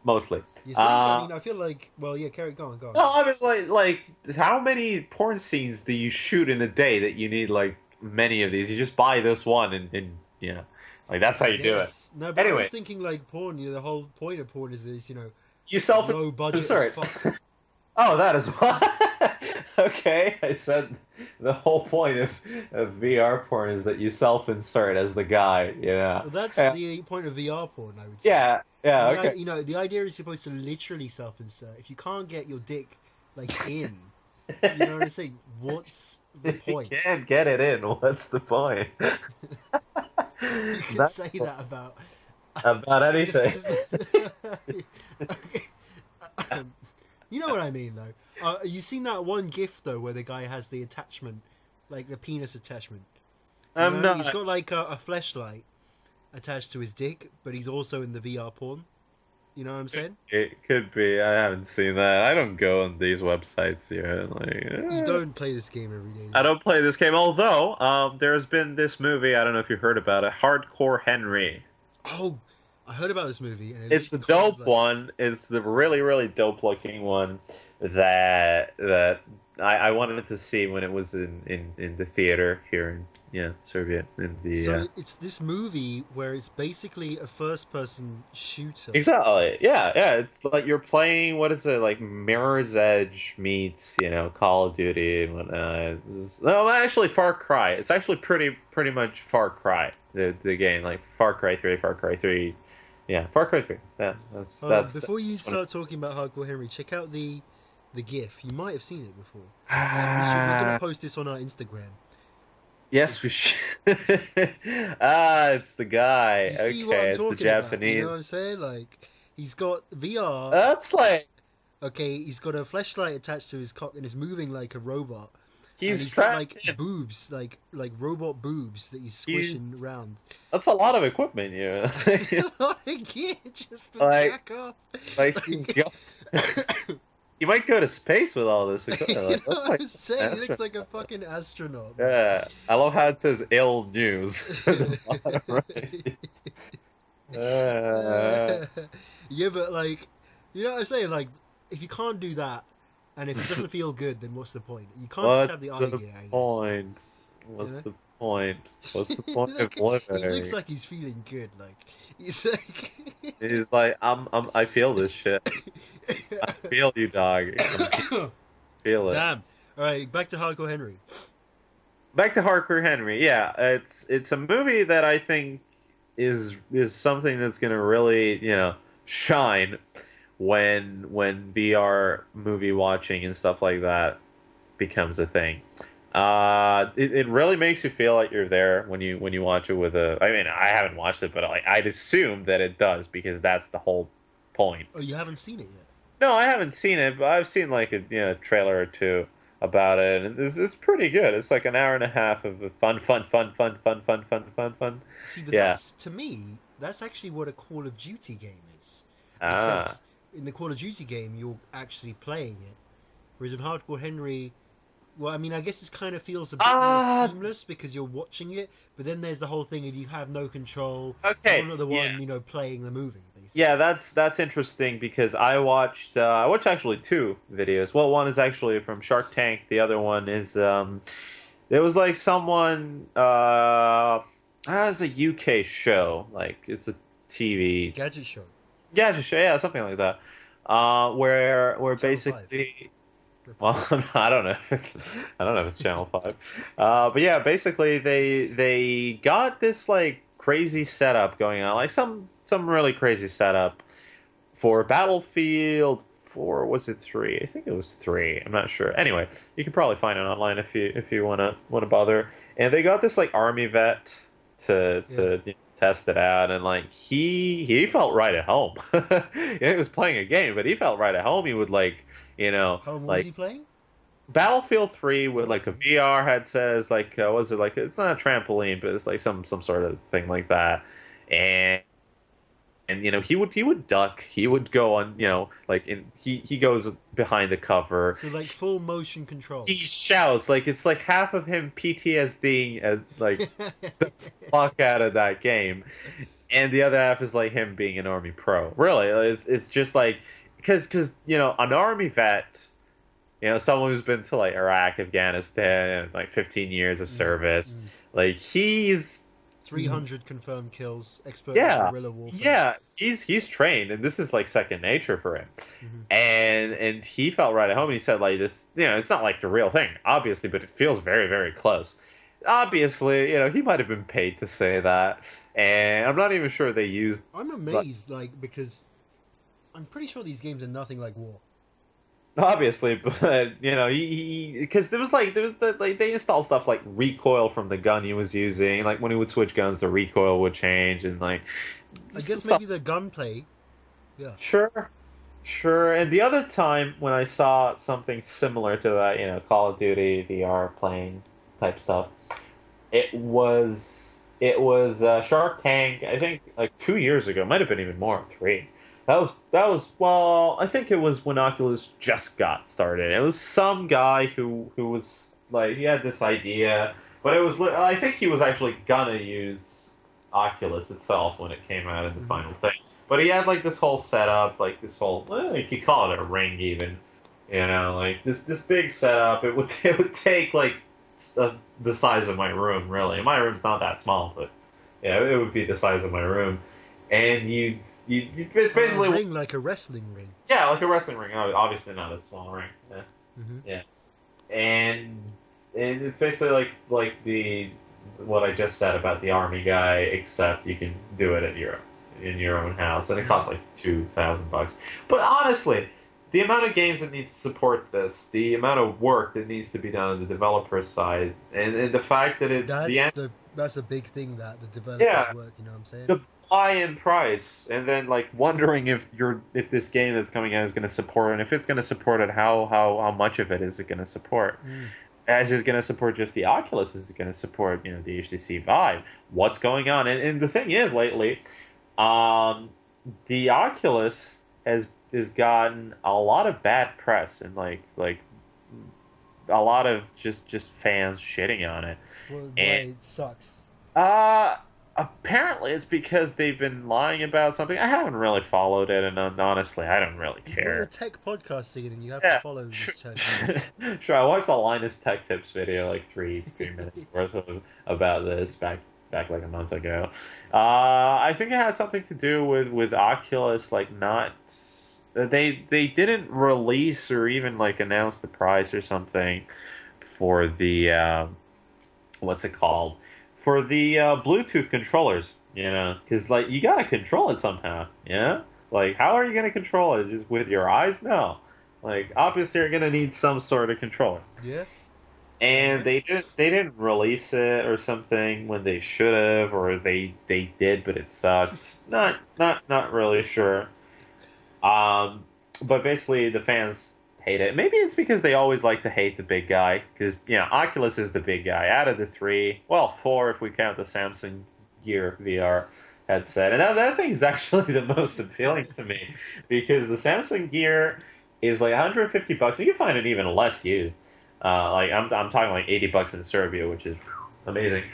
mostly. You think? I mean, I feel like, well, yeah, go on. No, I mean, like how many porn scenes do you shoot in a day that you need like many of these? You just buy this one and like that's how you do it. No, but anyway, I was thinking like porn. The whole point of porn is you low budget as fuck. Oh, that is what. Okay, I said the whole point of VR porn is that you self-insert as the guy. Yeah. Well, that's the point of VR porn, I would say. Yeah. Okay. The idea is supposed to literally self-insert. If you can't get your dick like in, you know what I'm saying? What's the point? You can't get it in. What's the point? You can say that about anything. Okay. You know what I mean, though. You seen that one GIF though, where the guy has the attachment, like the penis attachment? No. He's got like a fleshlight attached to his dick, but he's also in the VR porn. You know what I'm saying? It could be. I haven't seen that. I don't go on these websites yet. You don't play this game every day. I don't play this game. Although, there's been this movie. I don't know if you heard about it. Hardcore Henry. Oh, I heard about this movie. And It's the dope one. It's the really, really dope looking one that I wanted to see when it was in the theater here in Serbia. So it's this movie where it's basically a first-person shooter. Exactly. Yeah. It's like you're playing. What is it like? Mirror's Edge meets Call of Duty and whatnot. No, actually Far Cry. It's actually pretty much Far Cry. The game like Far Cry 3, Far Cry 3. Yeah, Far Cry 3. Yeah, that's. Before you start talking about Hardcore Henry, check out the GIF. You might have seen it before. We're gonna post this on our Instagram. Yes, we should. It's the guy. You see what I'm talking about? You know what I'm saying? Like, he's got VR. That's like. Okay, he's got a flashlight attached to his cock and is moving like a robot. He's got like boobs, like robot boobs that he's squishing around. That's a lot of equipment, yeah. That's a lot of gear just to jack off. You might go to space with all this equipment. I was saying, he looks like a fucking astronaut. Yeah, I love how it says ill news. Yeah, but like, you know what I'm saying? Like, if you can't do that, and if it doesn't feel good, then what's the point? You can't just have the eye gear. What's the point? What's the point of living? He looks like he's feeling good. Like he's like. He's like, I feel this shit. I feel you, dog. Feel it. Damn. All right, back to Hardcore Henry. Back to Hardcore Henry. Yeah, it's a movie that I think is something that's gonna really shine when VR movie watching and stuff like that becomes a thing. It really makes you feel like you're there when you watch it with a. I mean, I haven't watched it, but I'd assume that it does because that's the whole point. Oh, you haven't seen it yet? No, I haven't seen it, but I've seen like a trailer or two about it, and it's pretty good. It's like an hour and a half of fun. See, but to me, that's actually what a Call of Duty game is. Except in the Call of Duty game, you're actually playing it, whereas in Hardcore Henry. Well, I mean, I guess it kind of feels a bit more seamless because you're watching it, but then there's the whole thing of you have no control. Okay. You're not the one, playing the movie, basically. Yeah, that's interesting because I watched actually two videos. Well, one is actually from Shark Tank. The other one is it was like someone has a UK show, like it's a TV gadget show, yeah, something like that. Where Channel basically. 5. Well, I don't know if it's Channel 5. But yeah, basically they got this like crazy setup going on, like some really crazy setup for Battlefield 4. Was it 3? I think it was 3. I'm not sure. Anyway, you can probably find it online if you wanna bother. And they got this like army vet to test it out, and like he felt right at home. He was playing a game, but he felt right at home. He would like. How long was he playing? Battlefield 3 with like a VR headset, like was it like it's not a trampoline, but it's like some sort of thing like that, and he would duck, he would go on he goes behind the cover, so like full motion control. He shouts like it's like half of him PTSDing like the fuck out of that game, and the other half is like him being an army pro. Really, it's just like. Because an army vet, someone who's been to like Iraq, Afghanistan, like 15 years of service, like he's 300 confirmed kills, expert in guerrilla warfare. Yeah, he's trained, and this is like second nature for him. And he felt right at home. And he said like this, it's not like the real thing, obviously, but it feels very, very close. Obviously, he might have been paid to say that, and I'm not even sure they used. I'm amazed, because. I'm pretty sure these games are nothing like war. Obviously, but because they installed stuff like recoil from the gun he was using. Like when he would switch guns, the recoil would change, and like. I guess maybe the gunplay. Yeah. Sure. And the other time when I saw something similar to that, Call of Duty VR playing type stuff, it was Shark Tank. I think like 2 years ago, might have been even more, 3. That was well, I think it was when Oculus just got started. It was some guy who was like he had this idea, but it was I think he was actually gonna use Oculus itself when it came out in the final thing. But he had like this whole setup, like this whole you could call it a ring even, like this big setup. It would take like the size of my room really. My room's not that small, but yeah, it would be the size of my room, and it's basically a ring like a wrestling ring. Yeah, like a wrestling ring. Obviously not a small ring. Yeah, yeah, and it's basically like the what I just said about the army guy, except you can do it in your own house, and it costs like $2,000. But honestly, the amount of games that needs to support this, the amount of work that needs to be done on the developer side, and the fact that that's a big thing that the developers work. You know what I'm saying? The buy-in price, and then like wondering if this game that's coming out is going to support it, and if it's going to support it, how much of it is it going to support? Is it going to support just the Oculus? Is it going to support the HTC Vive? What's going on? And the thing is, lately, the Oculus has gotten a lot of bad press and like a lot of just fans shitting on it. Well, it sucks. Apparently it's because they've been lying about something. I haven't really followed it, and honestly, I don't really care. We're a tech podcast, Ciganin, and you have to follow this channel. Sure, I watched the Linus Tech Tips video, like three minutes worth about this back like a month ago. I think it had something to do with Oculus, like not. They didn't release or even like announce the price or something for the what's it called? For the Bluetooth controllers, because like you gotta control it somehow, like how are you gonna control it? Just with your eyes? No, like obviously you're gonna need some sort of controller. Yeah. And they didn't release it or something when they should have, or they did but it sucked. not really sure. But basically the fans hate it. Maybe it's because they always like to hate the big guy, because Oculus is the big guy out of the four if we count the Samsung Gear VR headset. And that thing is actually the most appealing to me, because the Samsung Gear is like $150. You can find it even less used. Like I'm talking like $80 in Serbia, which is amazing.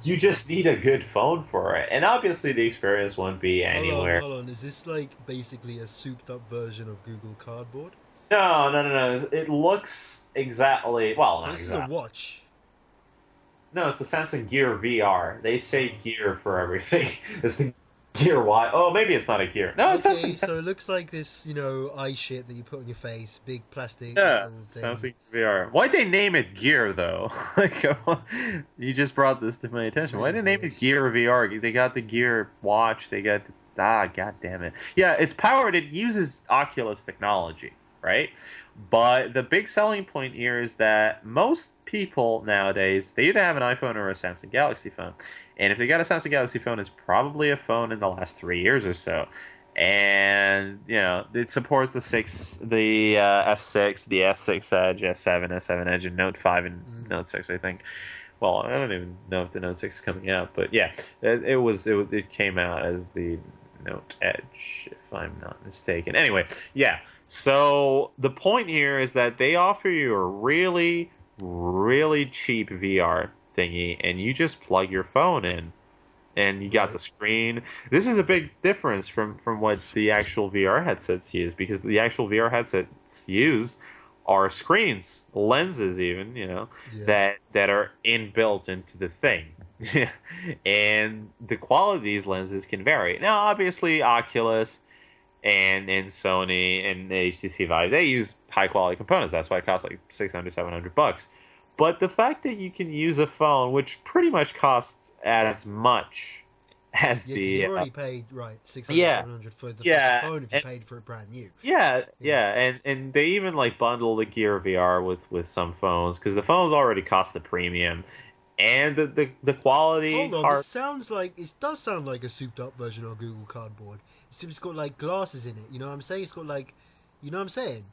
You just need a good phone for it, and obviously the experience won't be anywhere. Hold on. Is this like basically a souped-up version of Google Cardboard? No. It looks exactly This is a watch. No, it's the Samsung Gear VR. They say Gear for everything. It's the Gear Y. Oh, maybe it's not a Gear. No, it's Samsung. So it looks like this, eye shit that you put on your face, big plastic. Yeah, Samsung VR. Why'd they name it Gear though? Like, you just brought this to my attention. Why did they name it Gear VR? They got the Gear watch. They got god damn it. Yeah, it's powered. It uses Oculus technology, right? But the big selling point here is that most people nowadays, they either have an iPhone or a Samsung Galaxy phone. And if they got a Samsung Galaxy phone, it's probably a phone in the last 3 years or so. And, it supports the S6, the S6 Edge, S7, S7 Edge, and Note 5 and Note 6, I think. Well, I don't even know if the Note 6 is coming out, but yeah, it came out as the Note Edge, if I'm not mistaken. Anyway, yeah. So the point here is that they offer you a really, really cheap VR thingy, and you just plug your phone in, and you got the screen. This is a big difference from what the actual VR headsets use, because the actual VR headsets use are screens, lenses even, that are inbuilt into the thing. And the quality of these lenses can vary. Now, obviously, Oculus and Sony and HTC Vive, they use high quality components. That's why it costs like $600-700. But the fact that you can use a phone which pretty much costs as much as you already paid $600-700 for the phone if you paid for it brand new. And they even like bundle the Gear VR with some phones, because the phones already cost the premium. And the quality. Hold on, it does sound like a souped up version of Google Cardboard. It's got like glasses in it. You know what I'm saying? It's got like, you know what I'm saying?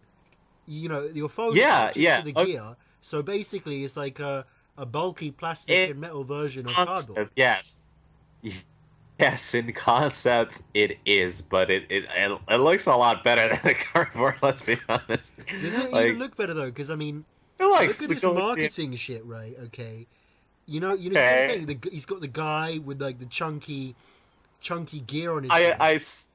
Your phone attaches to the Gear. So basically, it's like a bulky plastic and metal version of cardboard. Yes. Yes, in concept it is, but it looks a lot better than the cardboard. Let's be honest. Does it Like, even look better though? Because I mean, it looks look at the this quality. marketing shit, right? Okay, you see what I'm Okay, saying? He's got the guy with like the chunky gear on his I face.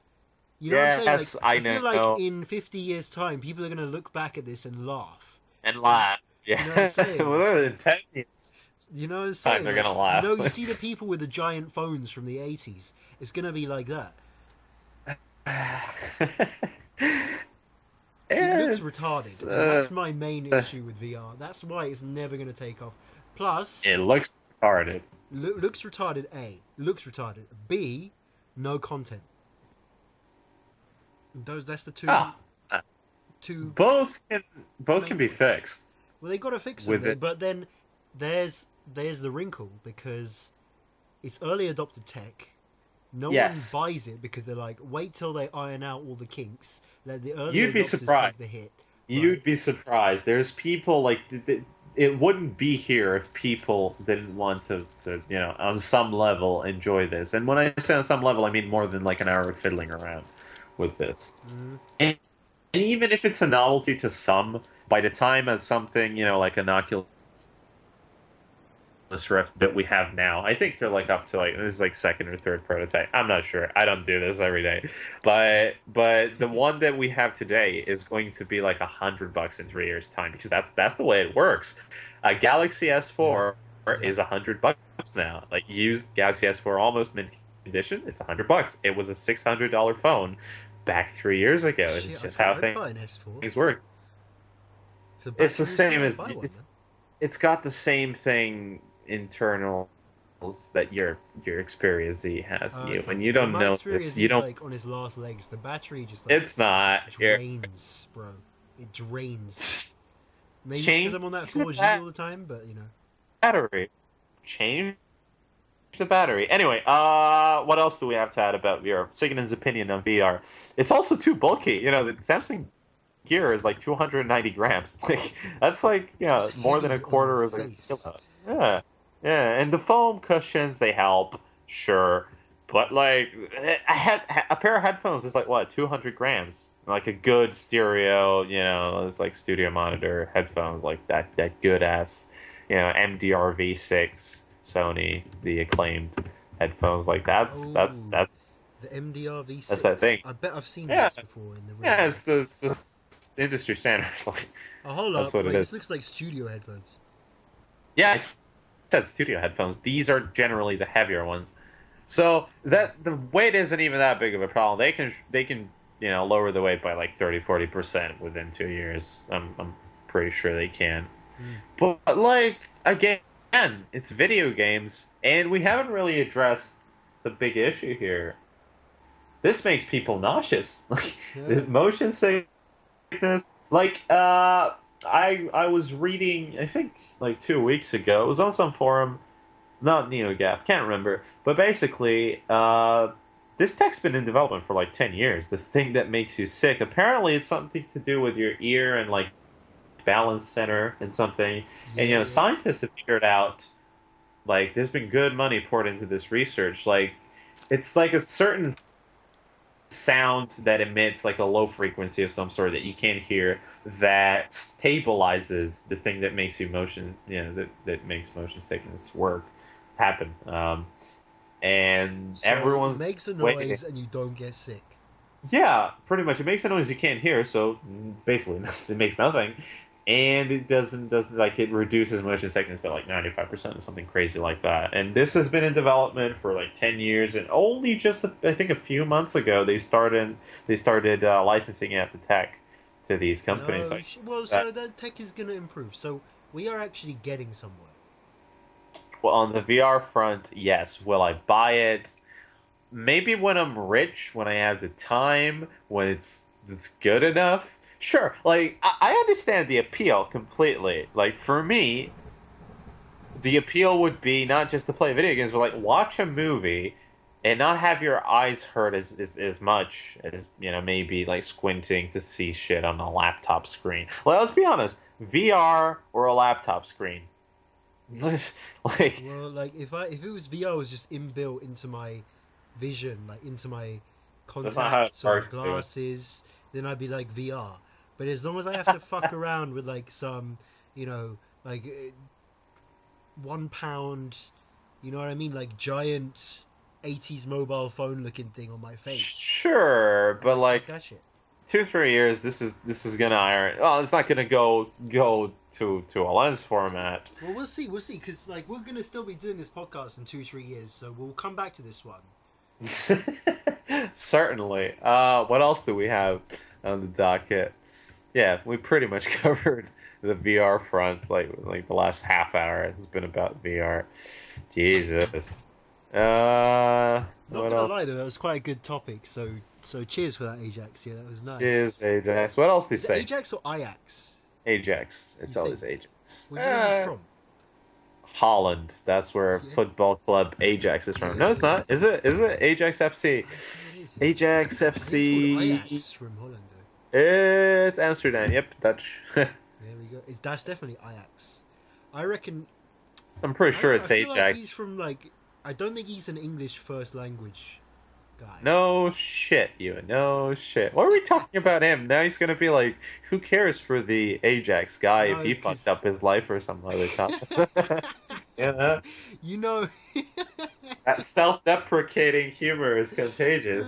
You know what I'm saying? Like, yes, I I feel like know, in 50 years' time, people are gonna look back at this and laugh. and laugh. You know what I'm Yeah, saying? within 10 years, You know what I'm time saying? they're Like, gonna laugh. you see the people with the giant phones from the 80s. It's gonna be like that. It looks It's retarded, and that's my main issue with VR. That's why it's never gonna take off. it Plus, looks retarded. looks retarded. A looks retarded. B, no content. That's the Ah, two both main can be points. fixed Well, they got to fix with something, it. but then there's the wrinkle because it's early adopted tech. No one Yes, buys it because they're like, wait till they iron out all the kinks. Let the early you'd be adopters surprised. take the hit, right? You'd be surprised. There's people like it wouldn't be here if people didn't want to, on some level enjoy this. And when I say on some level, I mean more than like an hour of fiddling around with this. Mm. And even if it's a novelty to some, by the time as something, like an Oculus Rift that we have now, I think they're like up to like this is like second or third prototype. I'm not sure. I don't do this every day, but the one that we have today is going to be like $100 in 3 years' time because that's the way it works. A Galaxy S4 Yeah. is $100 now. Like used Galaxy S4 almost mint condition, it's $100. It was a $600 phone back 3 years ago. It's Shit, just how I'd buy an S4. things work. For the It's the batteries, same I'd as buy one. Man. it's got the same thing internals that your Xperia Z has. You Okay. when you But don't my know experience this, you is don't. like on his last legs. The battery just like It's not. You're drains, bro. It drains. Maybe it's because change I'm on that the 4G all the time, but you know. battery. Change the battery. Anyway, what else do we have to add about VR? Ciganin's opinion on VR. It's also too bulky. The Samsung Gear is like 290 grams. Like that's like It's more than heavy a on your quarter of a face. kilo. Yeah, yeah. And the foam cushions they help, sure, but like a pair of headphones is like what 200 grams. Like a good stereo, it's like studio monitor headphones like that good ass, MDR V6 Sony, the acclaimed headphones like that's Oh, that's that's the MDR that's that V6. thing. I bet I've seen Yeah, these before in the real yeah, it's world. the industry standard. Like, Oh, hold that's up. what it Wait, this is. looks like studio headphones. Yeah, I said studio headphones. These are generally the heavier ones. So that the weight isn't even that big of a problem. They can lower the weight by like 30-40% within 2 years. I'm pretty sure they can. Hmm. But like again, it's video games, and we haven't really addressed the big issue here. This makes people nauseous. Like Yeah. motion sickness. Like I was reading, I think like 2 weeks ago. It was on some forum, not NeoGAF, can't remember. But basically, this tech's been in development for like 10 years. The thing that makes you sick, apparently, it's something to do with your ear and like balance center and something. And Yeah. scientists have figured out like there's been good money poured into this research. Like it's like a certain sound that emits like a low frequency of some sort that you can't hear that stabilizes the thing that makes you motion that makes motion sickness happen and So it everyone's makes a waiting. noise and you don't get sick. Yeah, pretty much. It makes a noise you can't hear, so basically it makes nothing. And it doesn't like it reduces motion sickness by like 95% or something crazy like that. And this has been in development for like 10 years, and only just I think a few months ago they started licensing out the tech to these companies. No, Like well, that. so that tech is gonna improve. So we are actually getting somewhere. Well, on the VR front, yes. Will I buy it? Maybe when I'm rich, when I have the time, when it's good enough. Sure, like I understand the appeal completely. Like for me, the appeal would be not just to play video games, but like watch a movie and not have your eyes hurt as much as maybe like squinting to see shit on a laptop screen. Well, let's be honest, VR or a laptop screen. Like Well, like if it was VR was just inbuilt into my vision like into my That's not how it contacts or my works, dude. glasses, then I'd be like VR. But as long as I have to fuck around with like some, you know, like 1 pound, you know what I mean, like giant 80s mobile phone looking thing on my face. Sure, but like that shit. 2-3 years, this is gonna iron. Well, it's not gonna go to a lens format. Well, we'll see, because like we're gonna still be doing this podcast in 2-3 years, so we'll come back to this one. Certainly. What else do we have on the docket? Yeah, we pretty much covered the VR front. Like the last half hour has been about VR. Jesus. Not What gonna else? lie though, that was quite a good topic. So cheers for that, Ajax. Yeah, that was nice. Cheers, Ajax. What else do you Is it say? Ajax or Ajax? Ajax. It's You always think? Ajax. Where do you think he's from? Holland. That's where Yeah. football club Ajax is from. Yeah, No, it's not. Is it? Is it Ajax FC? I think it is, yeah. Ajax I think it's called FC. Ajax from Holland though. It's Amsterdam. Yep, Dutch. There we go. That's definitely Ajax. I reckon. I'm pretty sure it's I feel Ajax. like he's from like. I don't think he's an English first language guy. No shit, Ewan. No shit. Why are we talking about him? Now he's gonna be like, who cares for the Ajax guy if he fucked up his life or some other topic? You know? You know. That self-deprecating humor is contagious.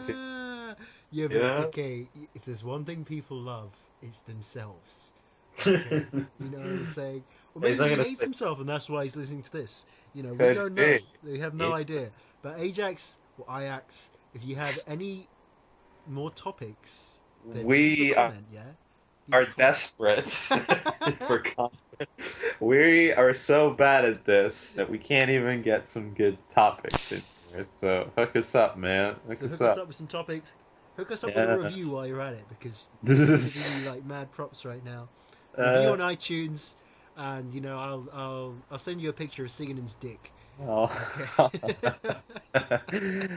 Yeah, but okay. If there's one thing people love, it's themselves. Okay? You know what I'm saying? Or maybe he hates himself, and that's why he's listening to this. You know, we don't know. We have no idea. But Ajax or Ajax, if you have any more topics, then We comment, are desperate for content. We are so bad at this that we can't even get some good topics in here. So hook us up, man. Hook us up with some topics. Hook us up with a review while you're at it, because we're giving you like mad props right now. Review on iTunes, and you know I'll send you a picture of Ciganin's dick. Oh. Okay.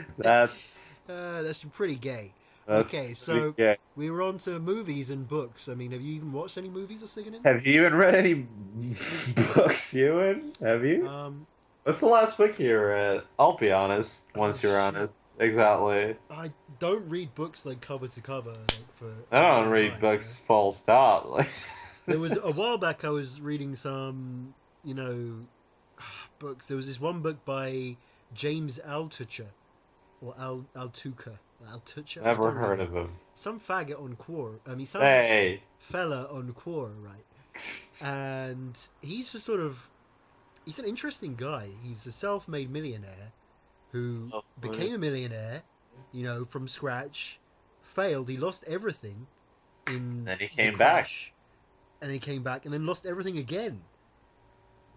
That's pretty gay. Okay, so we were on to movies and books. I mean, have you even watched any movies of Ciganin? Have you even read any books, Ewan? Have you? What's the last book you read? I'll be honest, once you're honest. Exactly. I don't read books like cover to cover. I don't read books full stop. Like there was a while back I was reading some, you know, books. There was this one book by James Altucher, or Altucher. Never heard of him. Some faggot on Quora. I mean, some fella on Quora, right? And he's he's an interesting guy. He's a self-made millionaire who became a millionaire, you know, from scratch, failed. He lost everything in then he came back. And he came back and then lost everything again.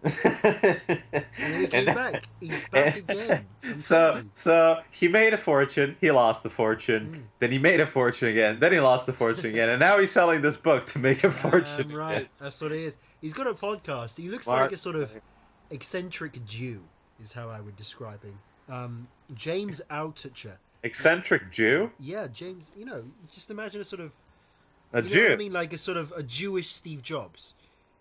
And then he came back. He's back again. So he made a fortune. He lost the fortune. Then he made a fortune again. Then he lost the fortune again. And now he's selling this book to make a fortune. Right. Again. That's what he is. He's got a podcast. He looks like a sort of eccentric Jew, is how I would describe him. James Altucher. Eccentric Jew? Yeah, James. You know, just imagine a sort of a Jew. Know what I mean, like a sort of a Jewish Steve Jobs.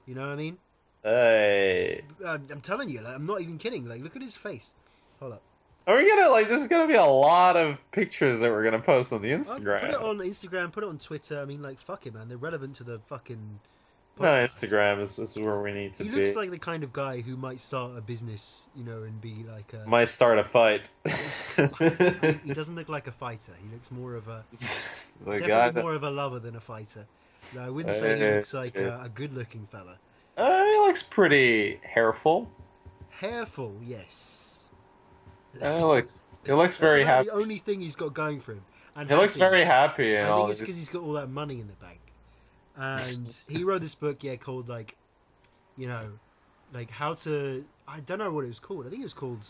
You know what I mean? Hey. I'm telling you, like, I'm not even kidding. Like, look at his face. Hold up. Are we gonna there's gonna be a lot of pictures that we're gonna post on the Instagram. Put it on Instagram, put it on Twitter. I mean, like, fuck it, man. They're relevant to the fucking podcast. No, Instagram is where we need to be. He looks like the kind of guy who might start a business, you know, and be like a... Might start a fight. He doesn't look like a fighter. He looks more of a... definitely more of a lover than a fighter. No, I wouldn't say he looks like a good-looking fella. He looks pretty hairful. Hairful, yes. He looks very happy. The only thing he's got going for him. And he looks very happy. I think it's because he's got all that money in the bank. And he wrote this book, called, like, you know, like how to... I don't know what it was called. I think it was called...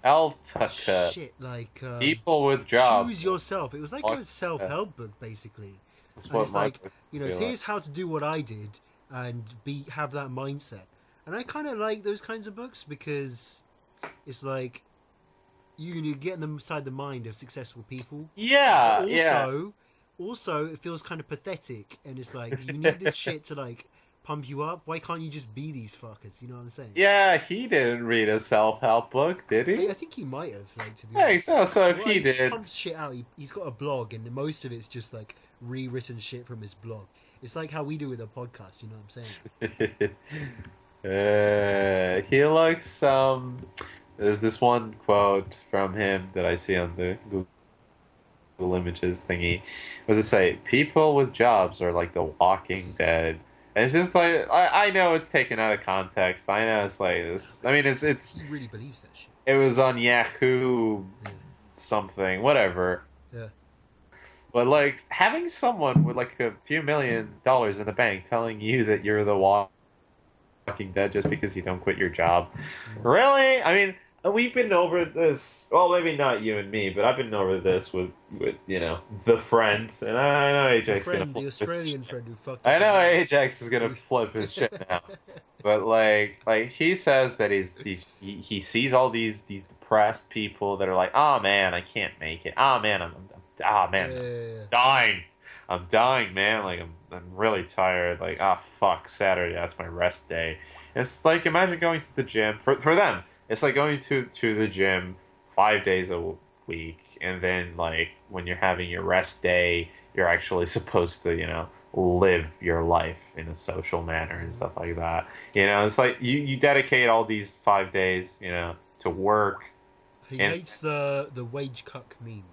Altucher. Shit, like... People with jobs. Choose yourself. It was like a self-help book, basically. And it's like, you know, here's how to do what I did and have that mindset. And I kind of like those kinds of books because it's like you're getting them inside the mind of successful people. Yeah, but also, it feels kind of pathetic, and it's like you need this shit to like pump you up. Why can't you just be these fuckers? You know what I'm saying? Yeah, he didn't read a self-help book, did he? I think he might have, like, to be Yeah, honest. so if he just did, pumps shit out. He's got a blog, and most of it's just like rewritten shit from his blog. It's like how we do with a podcast. You know what I'm saying? He looks. There's this one quote from him that I see on the Google Images thingy. What does it say? People with jobs are like the Walking Dead. And it's just like I know it's taken out of context. I know it's like this. I mean, it's he really believes that shit. It was on Yahoo, something, whatever. Yeah. But like having someone with like a few $1 million in the bank telling you that you're the Walking Dead just because you don't quit your job, really? I mean, we've been over this. Well, maybe not you and me, but I've been over this with the friend, and I know Ajax is gonna flip the Australian friend who fucked. I know Ajax is gonna flip his shit now, but like he says that he sees all these depressed people that are like, oh man, I can't make it. Oh man, I'm dying. I'm dying, man. Like I'm really tired. Like fuck, Saturday, that's my rest day. It's like imagine going to the gym for them. It's like going to the gym 5 days a week, and then like when you're having your rest day, you're actually supposed to live your life in a social manner and stuff like that. It's like you dedicate all these 5 days, to work. He hates the wage cuck meme.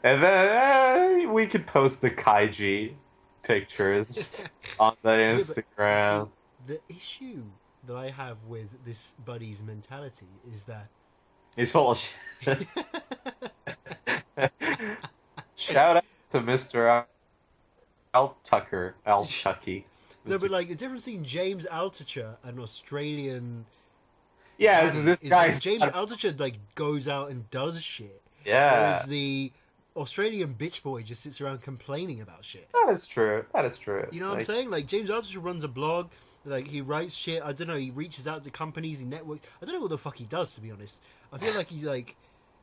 And then we could post the kaiji pictures on the Instagram. See, the issue that I have with this buddy's mentality is that he's full of shit. Shout out to Mr. Altucher. No, but like the difference between James Altucher and Australian. Yeah, this guy. Like James Altucher like goes out and does shit. Yeah. Whereas the Australian bitch boy just sits around complaining about shit. That is true. You know what I'm saying? Like James Altucher runs a blog. Like he writes shit. I don't know. He reaches out to companies. He networks. I don't know what the fuck he does, to be honest. I feel like he's like,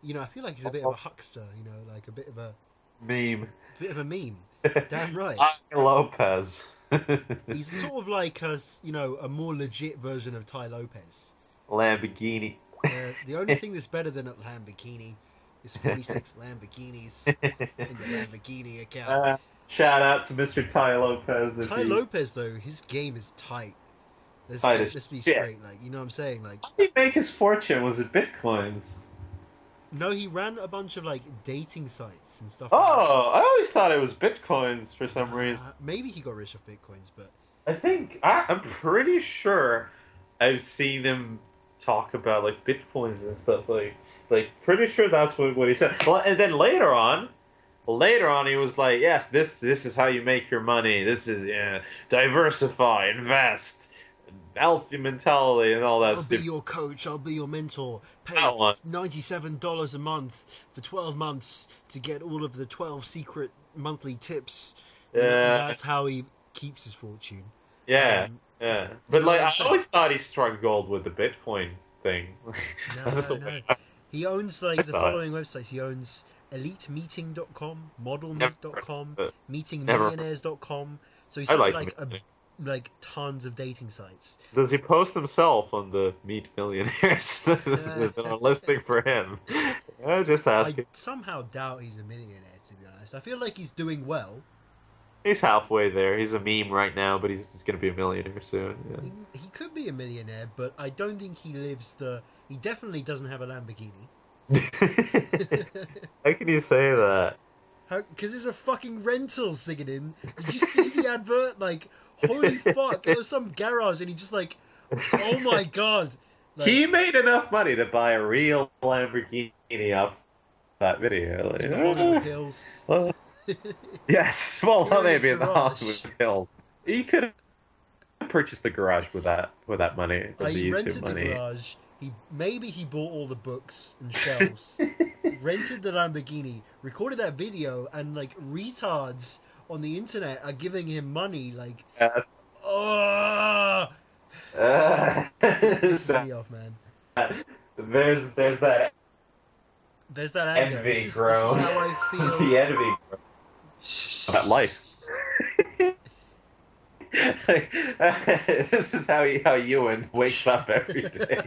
I feel like he's a bit of a huckster. Like a bit of a meme. Damn right. Tai Lopez. He's sort of like a more legit version of Tai Lopez. Lamborghini. The only thing that's better than a Lamborghini is 46 Lamborghinis in the Lamborghini account. Shout out to Mr. Tai Lopez. Tai Lopez, though, his game is tight. Let's be straight, like, you know what I'm saying? Like, how did he make his fortune? Was it bitcoins? No, he ran a bunch of like dating sites and stuff. Oh, I always thought it was bitcoins for some reason. Maybe he got rich off bitcoins, but I'm pretty sure I've seen him talk about like bitcoins and stuff. Like pretty sure that's what he said. Well, and then later on he was like, yes, this is how you make your money. This is diversify, invest, healthy mentality, and all that. I'll be your coach. I'll be your mentor. Pay $97 a month for 12 months to get all of the 12 secret monthly tips. And that's how he keeps his fortune. Yeah. But like, I always thought he struck gold with the Bitcoin thing. No. He owns like the following websites. He owns elitemeeting.com, modelmeet.com, meetingmillionaires.com. So he's like tons of dating sites. Does he post himself on the Meet Millionaires? A listing for him. I just asking. I somehow doubt he's a millionaire, to be honest. I feel like he's doing well. He's halfway there. He's a meme right now, but he's going to be a millionaire soon. Yeah. He could be a millionaire, but I don't think he lives He definitely doesn't have a Lamborghini. How can you say that? Because it's a fucking rental, Ciganin. Did you see the advert? Like, holy fuck. It was some garage, and he just like, oh my god. Like, he made enough money to buy a real Lamborghini off that video. Like, Hollywood Hills. Well, yes, well, maybe in the Hollywood Hills. He could have purchased the garage with that money. He rented the garage. Maybe he bought all the books and shelves, rented the Lamborghini, recorded that video, and like retards on the internet are giving him money. Like, pisses me off, man. There's that. There's that anger. Envy, this is bro. how I feel. The envy, bro. About life. This is how Ewan wakes up every day.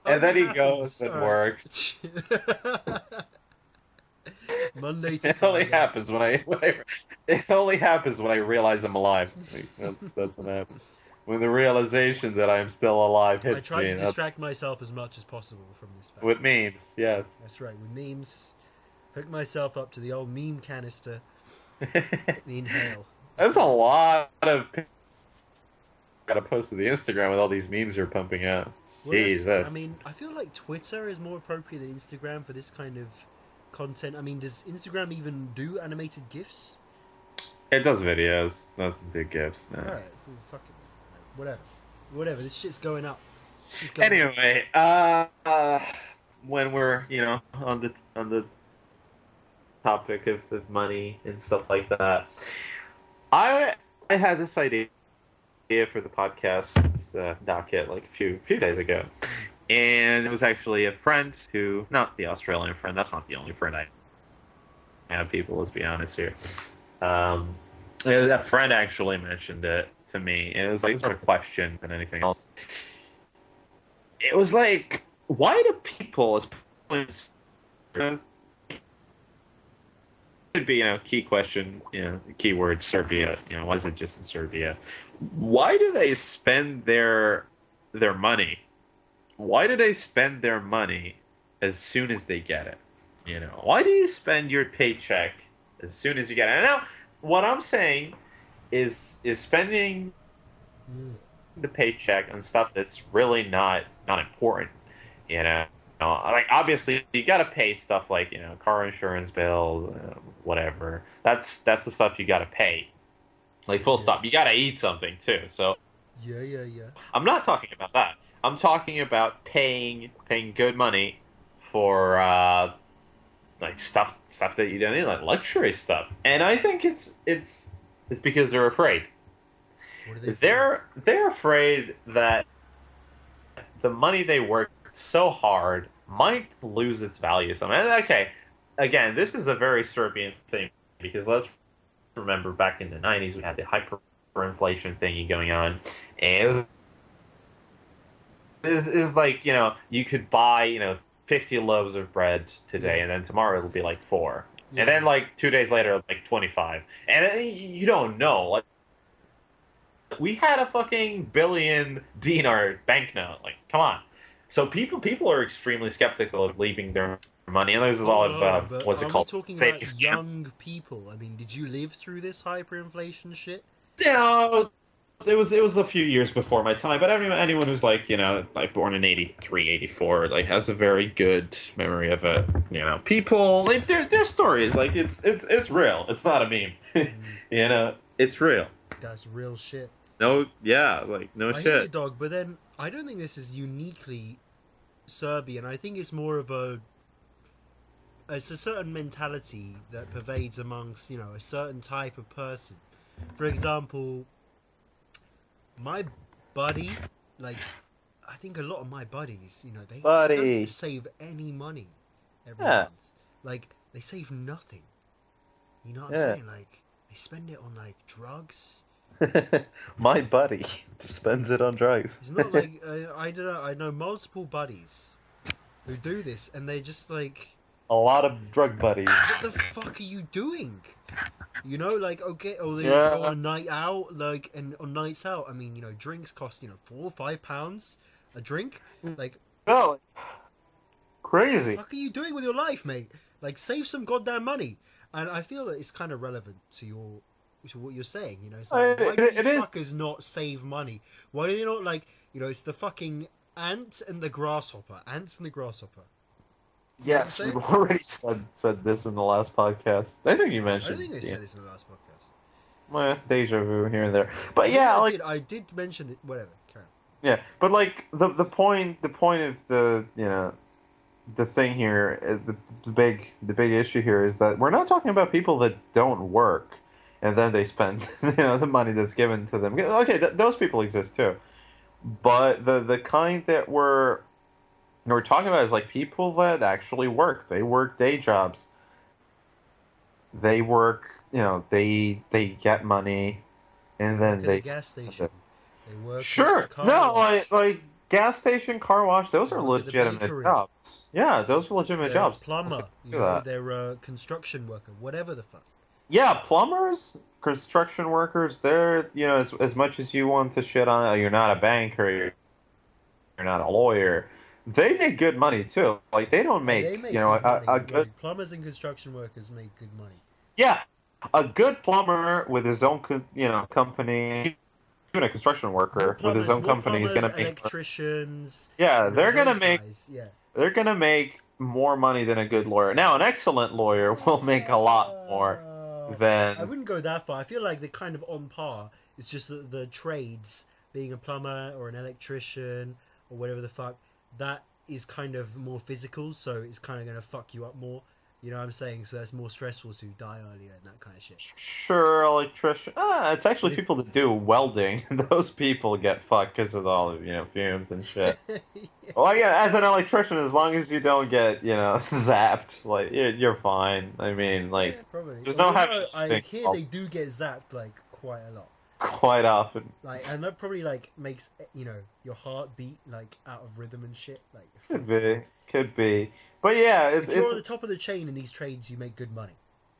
And then he goes and works. Monday to It Friday. only happens when I realize I'm alive. That's what happens. When the realization that I'm still alive hits me. I try to distract myself as much as possible from this fact. With memes, yes. That's right, with memes. Hook myself up to the old meme canister. Inhale. There's a lot of gotta post to the Instagram with all these memes you're pumping out. Well, Jesus. I mean, I feel like Twitter is more appropriate than Instagram for this kind of content. I mean, does Instagram even do animated GIFs? It does videos, doesn't do GIFs. No. Alright, fuck it. Whatever. This shit's going up. Anyway, when we're on the topic of money and stuff like that, I had this idea for the podcast docket like a few days ago, and it was actually a friend who, not the Australian friend. That's not the only friend I have. People, let's be honest here. A friend actually mentioned it to me, and it was like sort of question than anything else. It was like, why do people, could be, key question, keyword Serbia, why is it just in Serbia? Why do they spend their money? Why do they spend their money as soon as they get it? Why do you spend your paycheck as soon as you get it? And now, what I'm saying is spending the paycheck on stuff that's really not important, like obviously you gotta pay stuff like car insurance bills, whatever. That's the stuff you gotta pay, like full stop. You gotta eat something too. So yeah. I'm not talking about that. I'm talking about paying good money for like stuff that you don't need, like luxury stuff. And I think it's because they're afraid. What are they They're afraid that the money they work so hard might lose its value. Okay, again, this is a very Serbian thing, because let's remember back in the 90s we had the hyperinflation thingy going on, and it was like, you could buy 50 loaves of bread today, and then tomorrow it'll be like 4, and then like 2 days later like 25, and you don't know. Like, we had a fucking billion dinar banknote. Like, come on. So people are extremely skeptical of leaving their money, and there's a lot of what's it called? Are we talking about young people? I mean, did you live through this hyperinflation shit? It was a few years before my time, but anyone who's like like born in 83, 84, like has a very good memory of it. People, like, their stories, like it's real. It's not a meme. It's real. That's real shit. No, yeah, like no shit. I hear you, dog, but then I don't think this is uniquely Serbian. I think it's more of it's a certain mentality that pervades amongst, a certain type of person. For example, my buddy, like, I think a lot of my buddies, they don't save any money every month. Like, they save nothing. You know what I'm saying? Like, they spend it on, like, drugs. My buddy spends it on drugs. It's not like I don't know. I know multiple buddies who do this, and they just like a lot of drug buddies. What the fuck are you doing? Like, okay, they go on a night out, like, and on nights out, I mean, drinks cost £4 or £5 a drink, like. Oh, crazy. What the fuck are you doing with your life, mate? Like, save some goddamn money. And I feel that it's kind of relevant to what you're saying, It's like, why do these fuckers not save money? Why do they not, like, it's the fucking ants and the grasshopper. Yes, we've already said this in the last podcast. I think you mentioned. I don't think they said this in the last podcast. Well, deja vu here and there, but yeah, I did mention it. Whatever, carry on. Yeah, but like the point of the the thing here, the big issue here is that we're not talking about people that don't work and then they spend the money that's given to them. Okay, those people exist too, but the kind that we're talking about is like people that actually work. They work day jobs. they work. They get money, and then work at they the gas spend station. it. They work at the Sure. car No, wash. like gas station, car wash. Those They are work at the legitimate bakery. jobs. Yeah, those are legitimate They're a jobs. People plumber. do that. They're a construction worker. Whatever the fuck. Yeah, plumbers, construction workers. They're as much as you want to shit on. You're not a banker. You're not a lawyer. They make good money too. Like they don't They make make good money. a good. Like plumbers and construction workers make good money. Yeah, a good plumber with his own company, even a construction worker with his own More company is plumbers, gonna make. electricians. Yeah, they're gonna Those make. guys. Yeah. They're gonna make more money than a good lawyer. Now, an excellent lawyer will make a lot more I than. wouldn't go that far. I feel like they're kind of on par. It's just that the trades, being a plumber or an electrician or whatever the fuck, that is kind of more physical, so it's kind of going to fuck you up more. You know what I'm saying? So that's more stressful, so you die earlier and that kind of shit. Sure, electrician. It's actually But if people that do welding. Those people get fucked because of all the fumes and shit. yeah, Well, yeah, as an electrician, as long as you don't get zapped, like you're fine. I mean, like probably. there's no heavy I thing hear they do get zapped like quite a lot. quite often. Like, and that probably like makes your heart beat like out of rhythm and shit. Like, Could be. But yeah, if you're on the top of the chain in these trades, you make good money.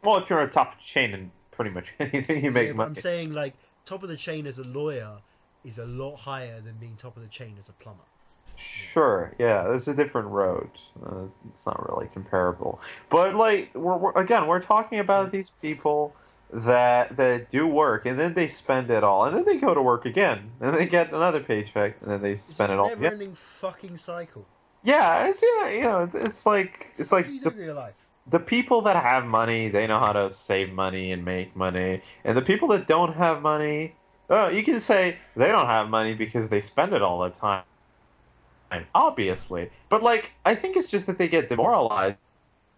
well, if you're on top of the chain in pretty much anything, you make Yeah, but money. I'm saying like top of the chain as a lawyer is a lot higher than being top of the chain as a plumber. Sure, yeah, there's a different road. It's not really comparable. But like, we're talking about these people that do work and then they spend it all and then they go to work again and they get another paycheck and then they spend it all again. Never-ending fucking cycle. Yeah, it's like What do you do in your life? the people that have money, they know how to save money and make money, and the people that don't have money, you can say they don't have money because they spend it all the time, obviously. But like, I think it's just that they get demoralized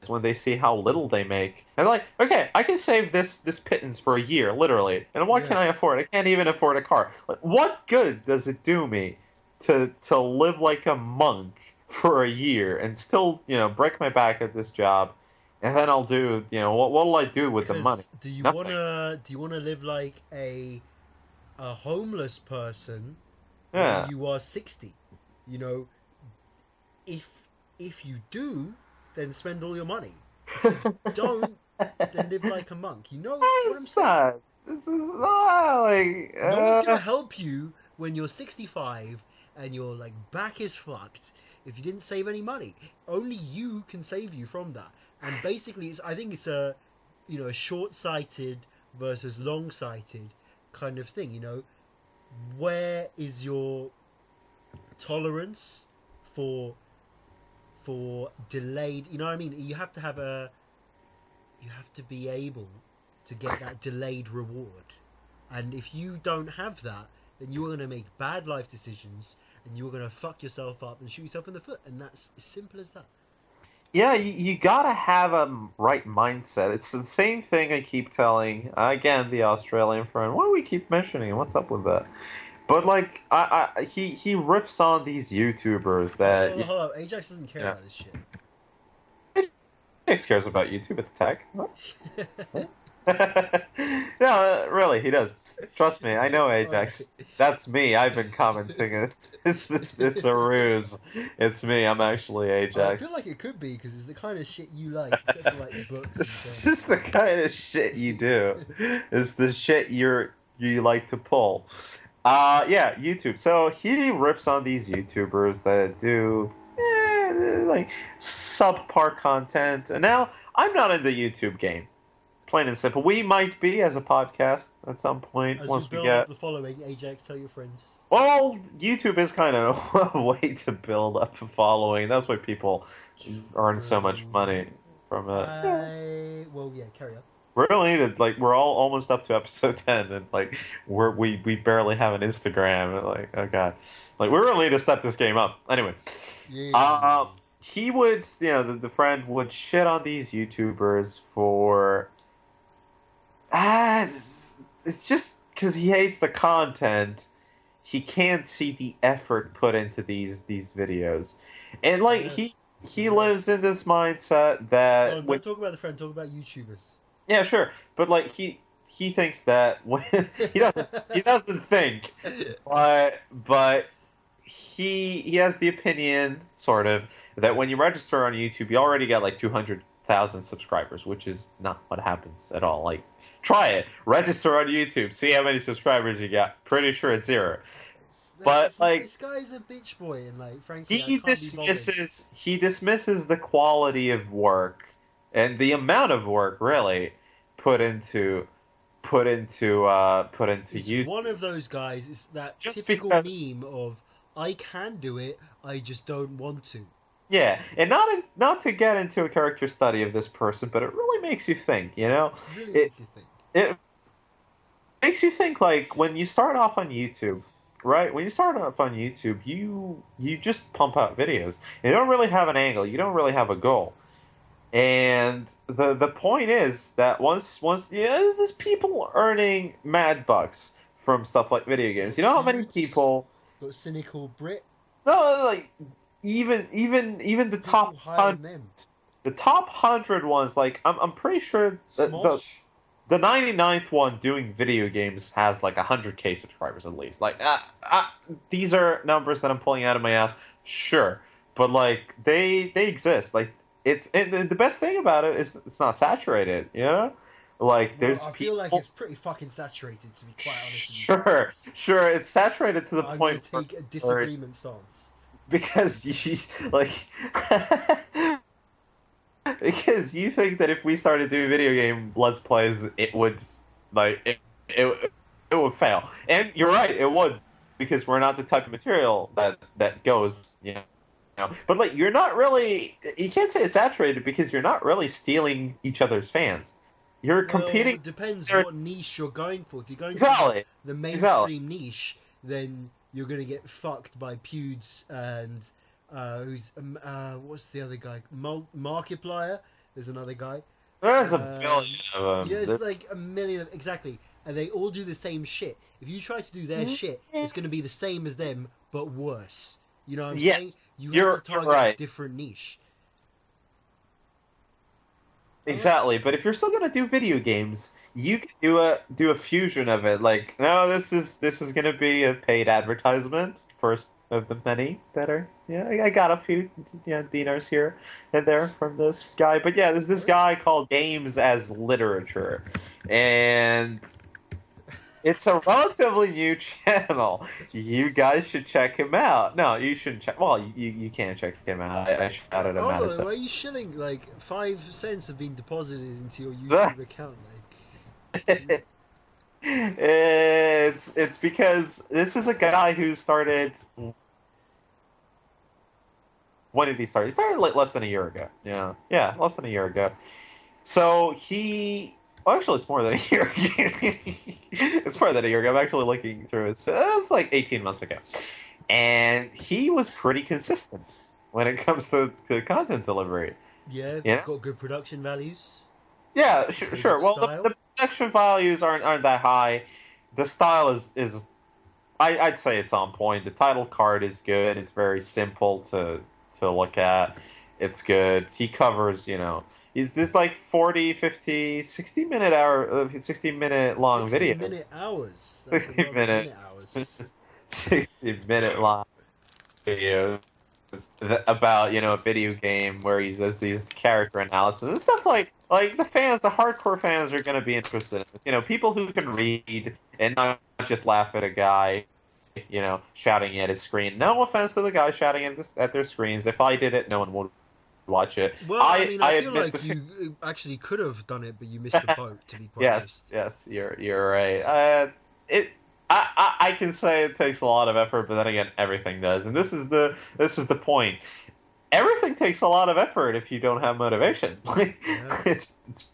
when they see how little they make. And like, okay, I can save this pittance for a year, literally. And what can I afford? I can't even afford a car. Like, what good does it do me to live like a monk for a year and still, break my back at this job? And then I'll do, what'll I do with the money? Do you Nothing. wanna live like a homeless person Yeah. when you are 60? You know, if you do, then spend all your money. If you don't, then live like a monk. You know what I'm saying? This is not like. No one's gonna help you when you're 65 and your like back is fucked if you didn't save any money. Only you can save you from that. And basically, I think it's a short-sighted versus long-sighted kind of thing. Where is your tolerance for delayed? You know what I mean? You have to be able to get that delayed reward. And if you don't have that, then you're going to make bad life decisions and you're going to fuck yourself up and shoot yourself in the foot. And that's as simple as that. Yeah, you gotta have a right mindset. It's the same thing I keep telling, again, the Australian friend. Why do we keep mentioning it? What's up with that? But like, he riffs on these YouTubers that. Hold on. Ajax doesn't care about this shit. Ajax cares about YouTube. It's tech. No, really, he does. Trust me, I know Ajax. That's me. I've been commenting it. It's a ruse. It's me. I'm actually Ajax. I feel like it could be because it's the kind of shit you like, except for like books. This is the kind of shit you do. It's the shit you like to pull. Yeah, YouTube. So he rips on these YouTubers that do like subpar content. And now I'm not in the YouTube game. Plain and simple. We might be as a podcast at some point once we get up the following. Ajax, tell your friends. Well, YouTube is kind of a way to build up a following. That's why people earn so much money from it. Well, yeah, carry on. We're almost up to episode 10, and like we barely have an Instagram. And, like, oh god, like we really need to step this game up. Anyway, he would, the friend would shit on these YouTubers for. It's just because he hates the content. He can't see the effort put into these videos, and like he lives in this mindset that. Don't talk about the friend. Talk about YouTubers. Yeah, sure, but like he thinks that when he doesn't think, but he has the opinion sort of that when you register on YouTube, you already get like 200,000 subscribers, which is not what happens at all. Like, try it, register on YouTube, see how many subscribers you got. Pretty sure it's zero. But like, this guy's a bitch boy, and like, frankly, I he can't be bothered. dismisses the quality of work and the amount of work really put into It's YouTube. one of those guys. It's that Just typical because, meme of I can do it, I just don't want to. yeah, and not to get into a character study of this person, but it really makes you think. You know, It really it makes you think. it makes you think like when you start off on YouTube. Right, when you start off on YouTube, you just pump out videos. You don't really have an angle. You don't really have a goal. And the point is that once there's people earning mad bucks from stuff like video games. You know how many people? Got cynical Brit. No, like even the People top higher than them. the top 100 ones. Like I'm pretty sure that Smosh. the 99th one doing video games has like 100K subscribers at least. Like these are numbers that I'm pulling out of my ass. Sure, but like they exist. Like and the best thing about it is it's not saturated. You know, like there's I feel like it's pretty fucking saturated, to be quite honest with you. Sure, it's saturated to the I'm point gonna take a disagreement stance. because you like because you think that if we started doing video game let's plays, it would like it would fail, and you're right, it would, because we're not the type of material that goes, you know. But like, you're not really, you can't say it's saturated because you're not really stealing each other's fans. You're competing. It depends what niche you're going for. If you're going Exactly. for the mainstream niche, then you're gonna get fucked by Pewds and who's what's the other guy? Markiplier. There's another guy. There's a billion of them. Yeah, it's like a million exactly, and they all do the same shit. If you try to do their shit, it's gonna be the same as them but worse. You know what I'm saying? You have to target a different niche. Exactly, but if you're still gonna do video games, you can do a fusion of it. Like, no, this is gonna be a paid advertisement, first of the many that are. Yeah, I got a few dinars here and there from this guy, but yeah, there's this guy called Games as Literature, and it's a relatively new channel. You guys should check him out. No, you shouldn't check. Well, you can't check him out. I shouted him out. Why are you shilling? Like 5 cents have been deposited into your YouTube account. Like, it's because this is a guy who started. When did he start? He started like less than a year ago. Yeah, less than a year ago. So he. Well, actually, it's more than a year. It's more than a year ago. I'm actually looking through it. So it was like 18 months ago. And he was pretty consistent when it comes to content delivery. Yeah, got good production values. Yeah, sure. Well, the production values aren't that high. The style is I'd say it's on point. The title card is good. It's very simple to look at. It's good. He covers, is this like 40, 50, 60 minute long video? 60 minute hours. 60 minute hours. 60-minute long videos about, a video game where he does these character analysis and stuff like the hardcore fans are going to be interested in. People who can read and not just laugh at a guy, shouting at his screen. No offense to the guy shouting at their screens. If I did it, no one would watch it. Well, I feel like you actually could have done it, but you missed the boat. To be quite honest. Yes, you're right. I can say it takes a lot of effort, but then again, everything does, and this is the point. Everything takes a lot of effort if you don't have motivation. It's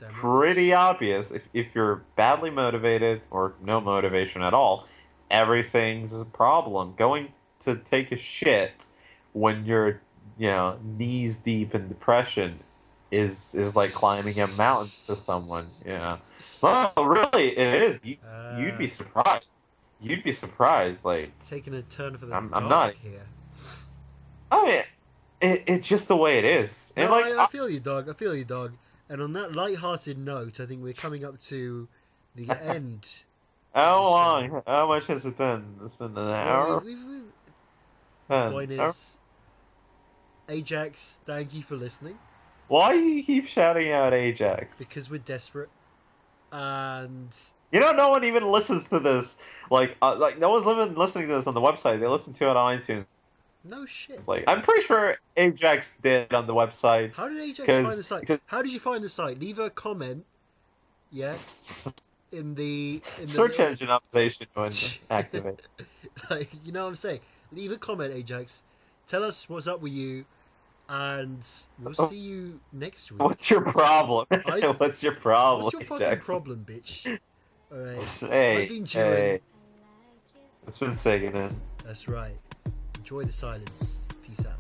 pretty obvious. If you're badly motivated or no motivation at all, everything's a problem. Going to take a shit when you're knees deep in depression is like climbing a mountain to someone. Well, really, it is. You'd be surprised. You'd be surprised. Like, taking a turn for the I'm not here. I mean, it's just the way it is. And no, I feel you, dog. And on that light-hearted note, I think we're coming up to the end. How long? How much has it been? It's been an hour? The point is, Ajax, thank you for listening. Why do you keep shouting out Ajax? Because we're desperate. And... You know, no one even listens to this. Like no one's even listening to this on the website. They listen to it on iTunes. No shit. It's like, I'm pretty sure Ajax did on the website. How did Ajax find the site? How did you find the site? Leave a comment. Yeah. In the search engine optimization when activate. Like, you know what I'm saying? Leave a comment, Ajax. Tell us what's up with you, and we'll see you next week. What's your problem? What's your problem? What's your fucking Ajax? problem, bitch? All right. Hey, I've been Jewan. hey. It's been Ciganin. That's right. Enjoy the silence. Peace out.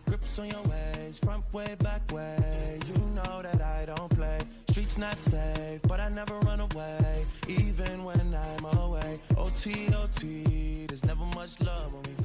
Grips on your ways, front way, back way. You know that I don't play. Streets not safe, but I never run away, even when I'm away. OT, OT, there's never much love when we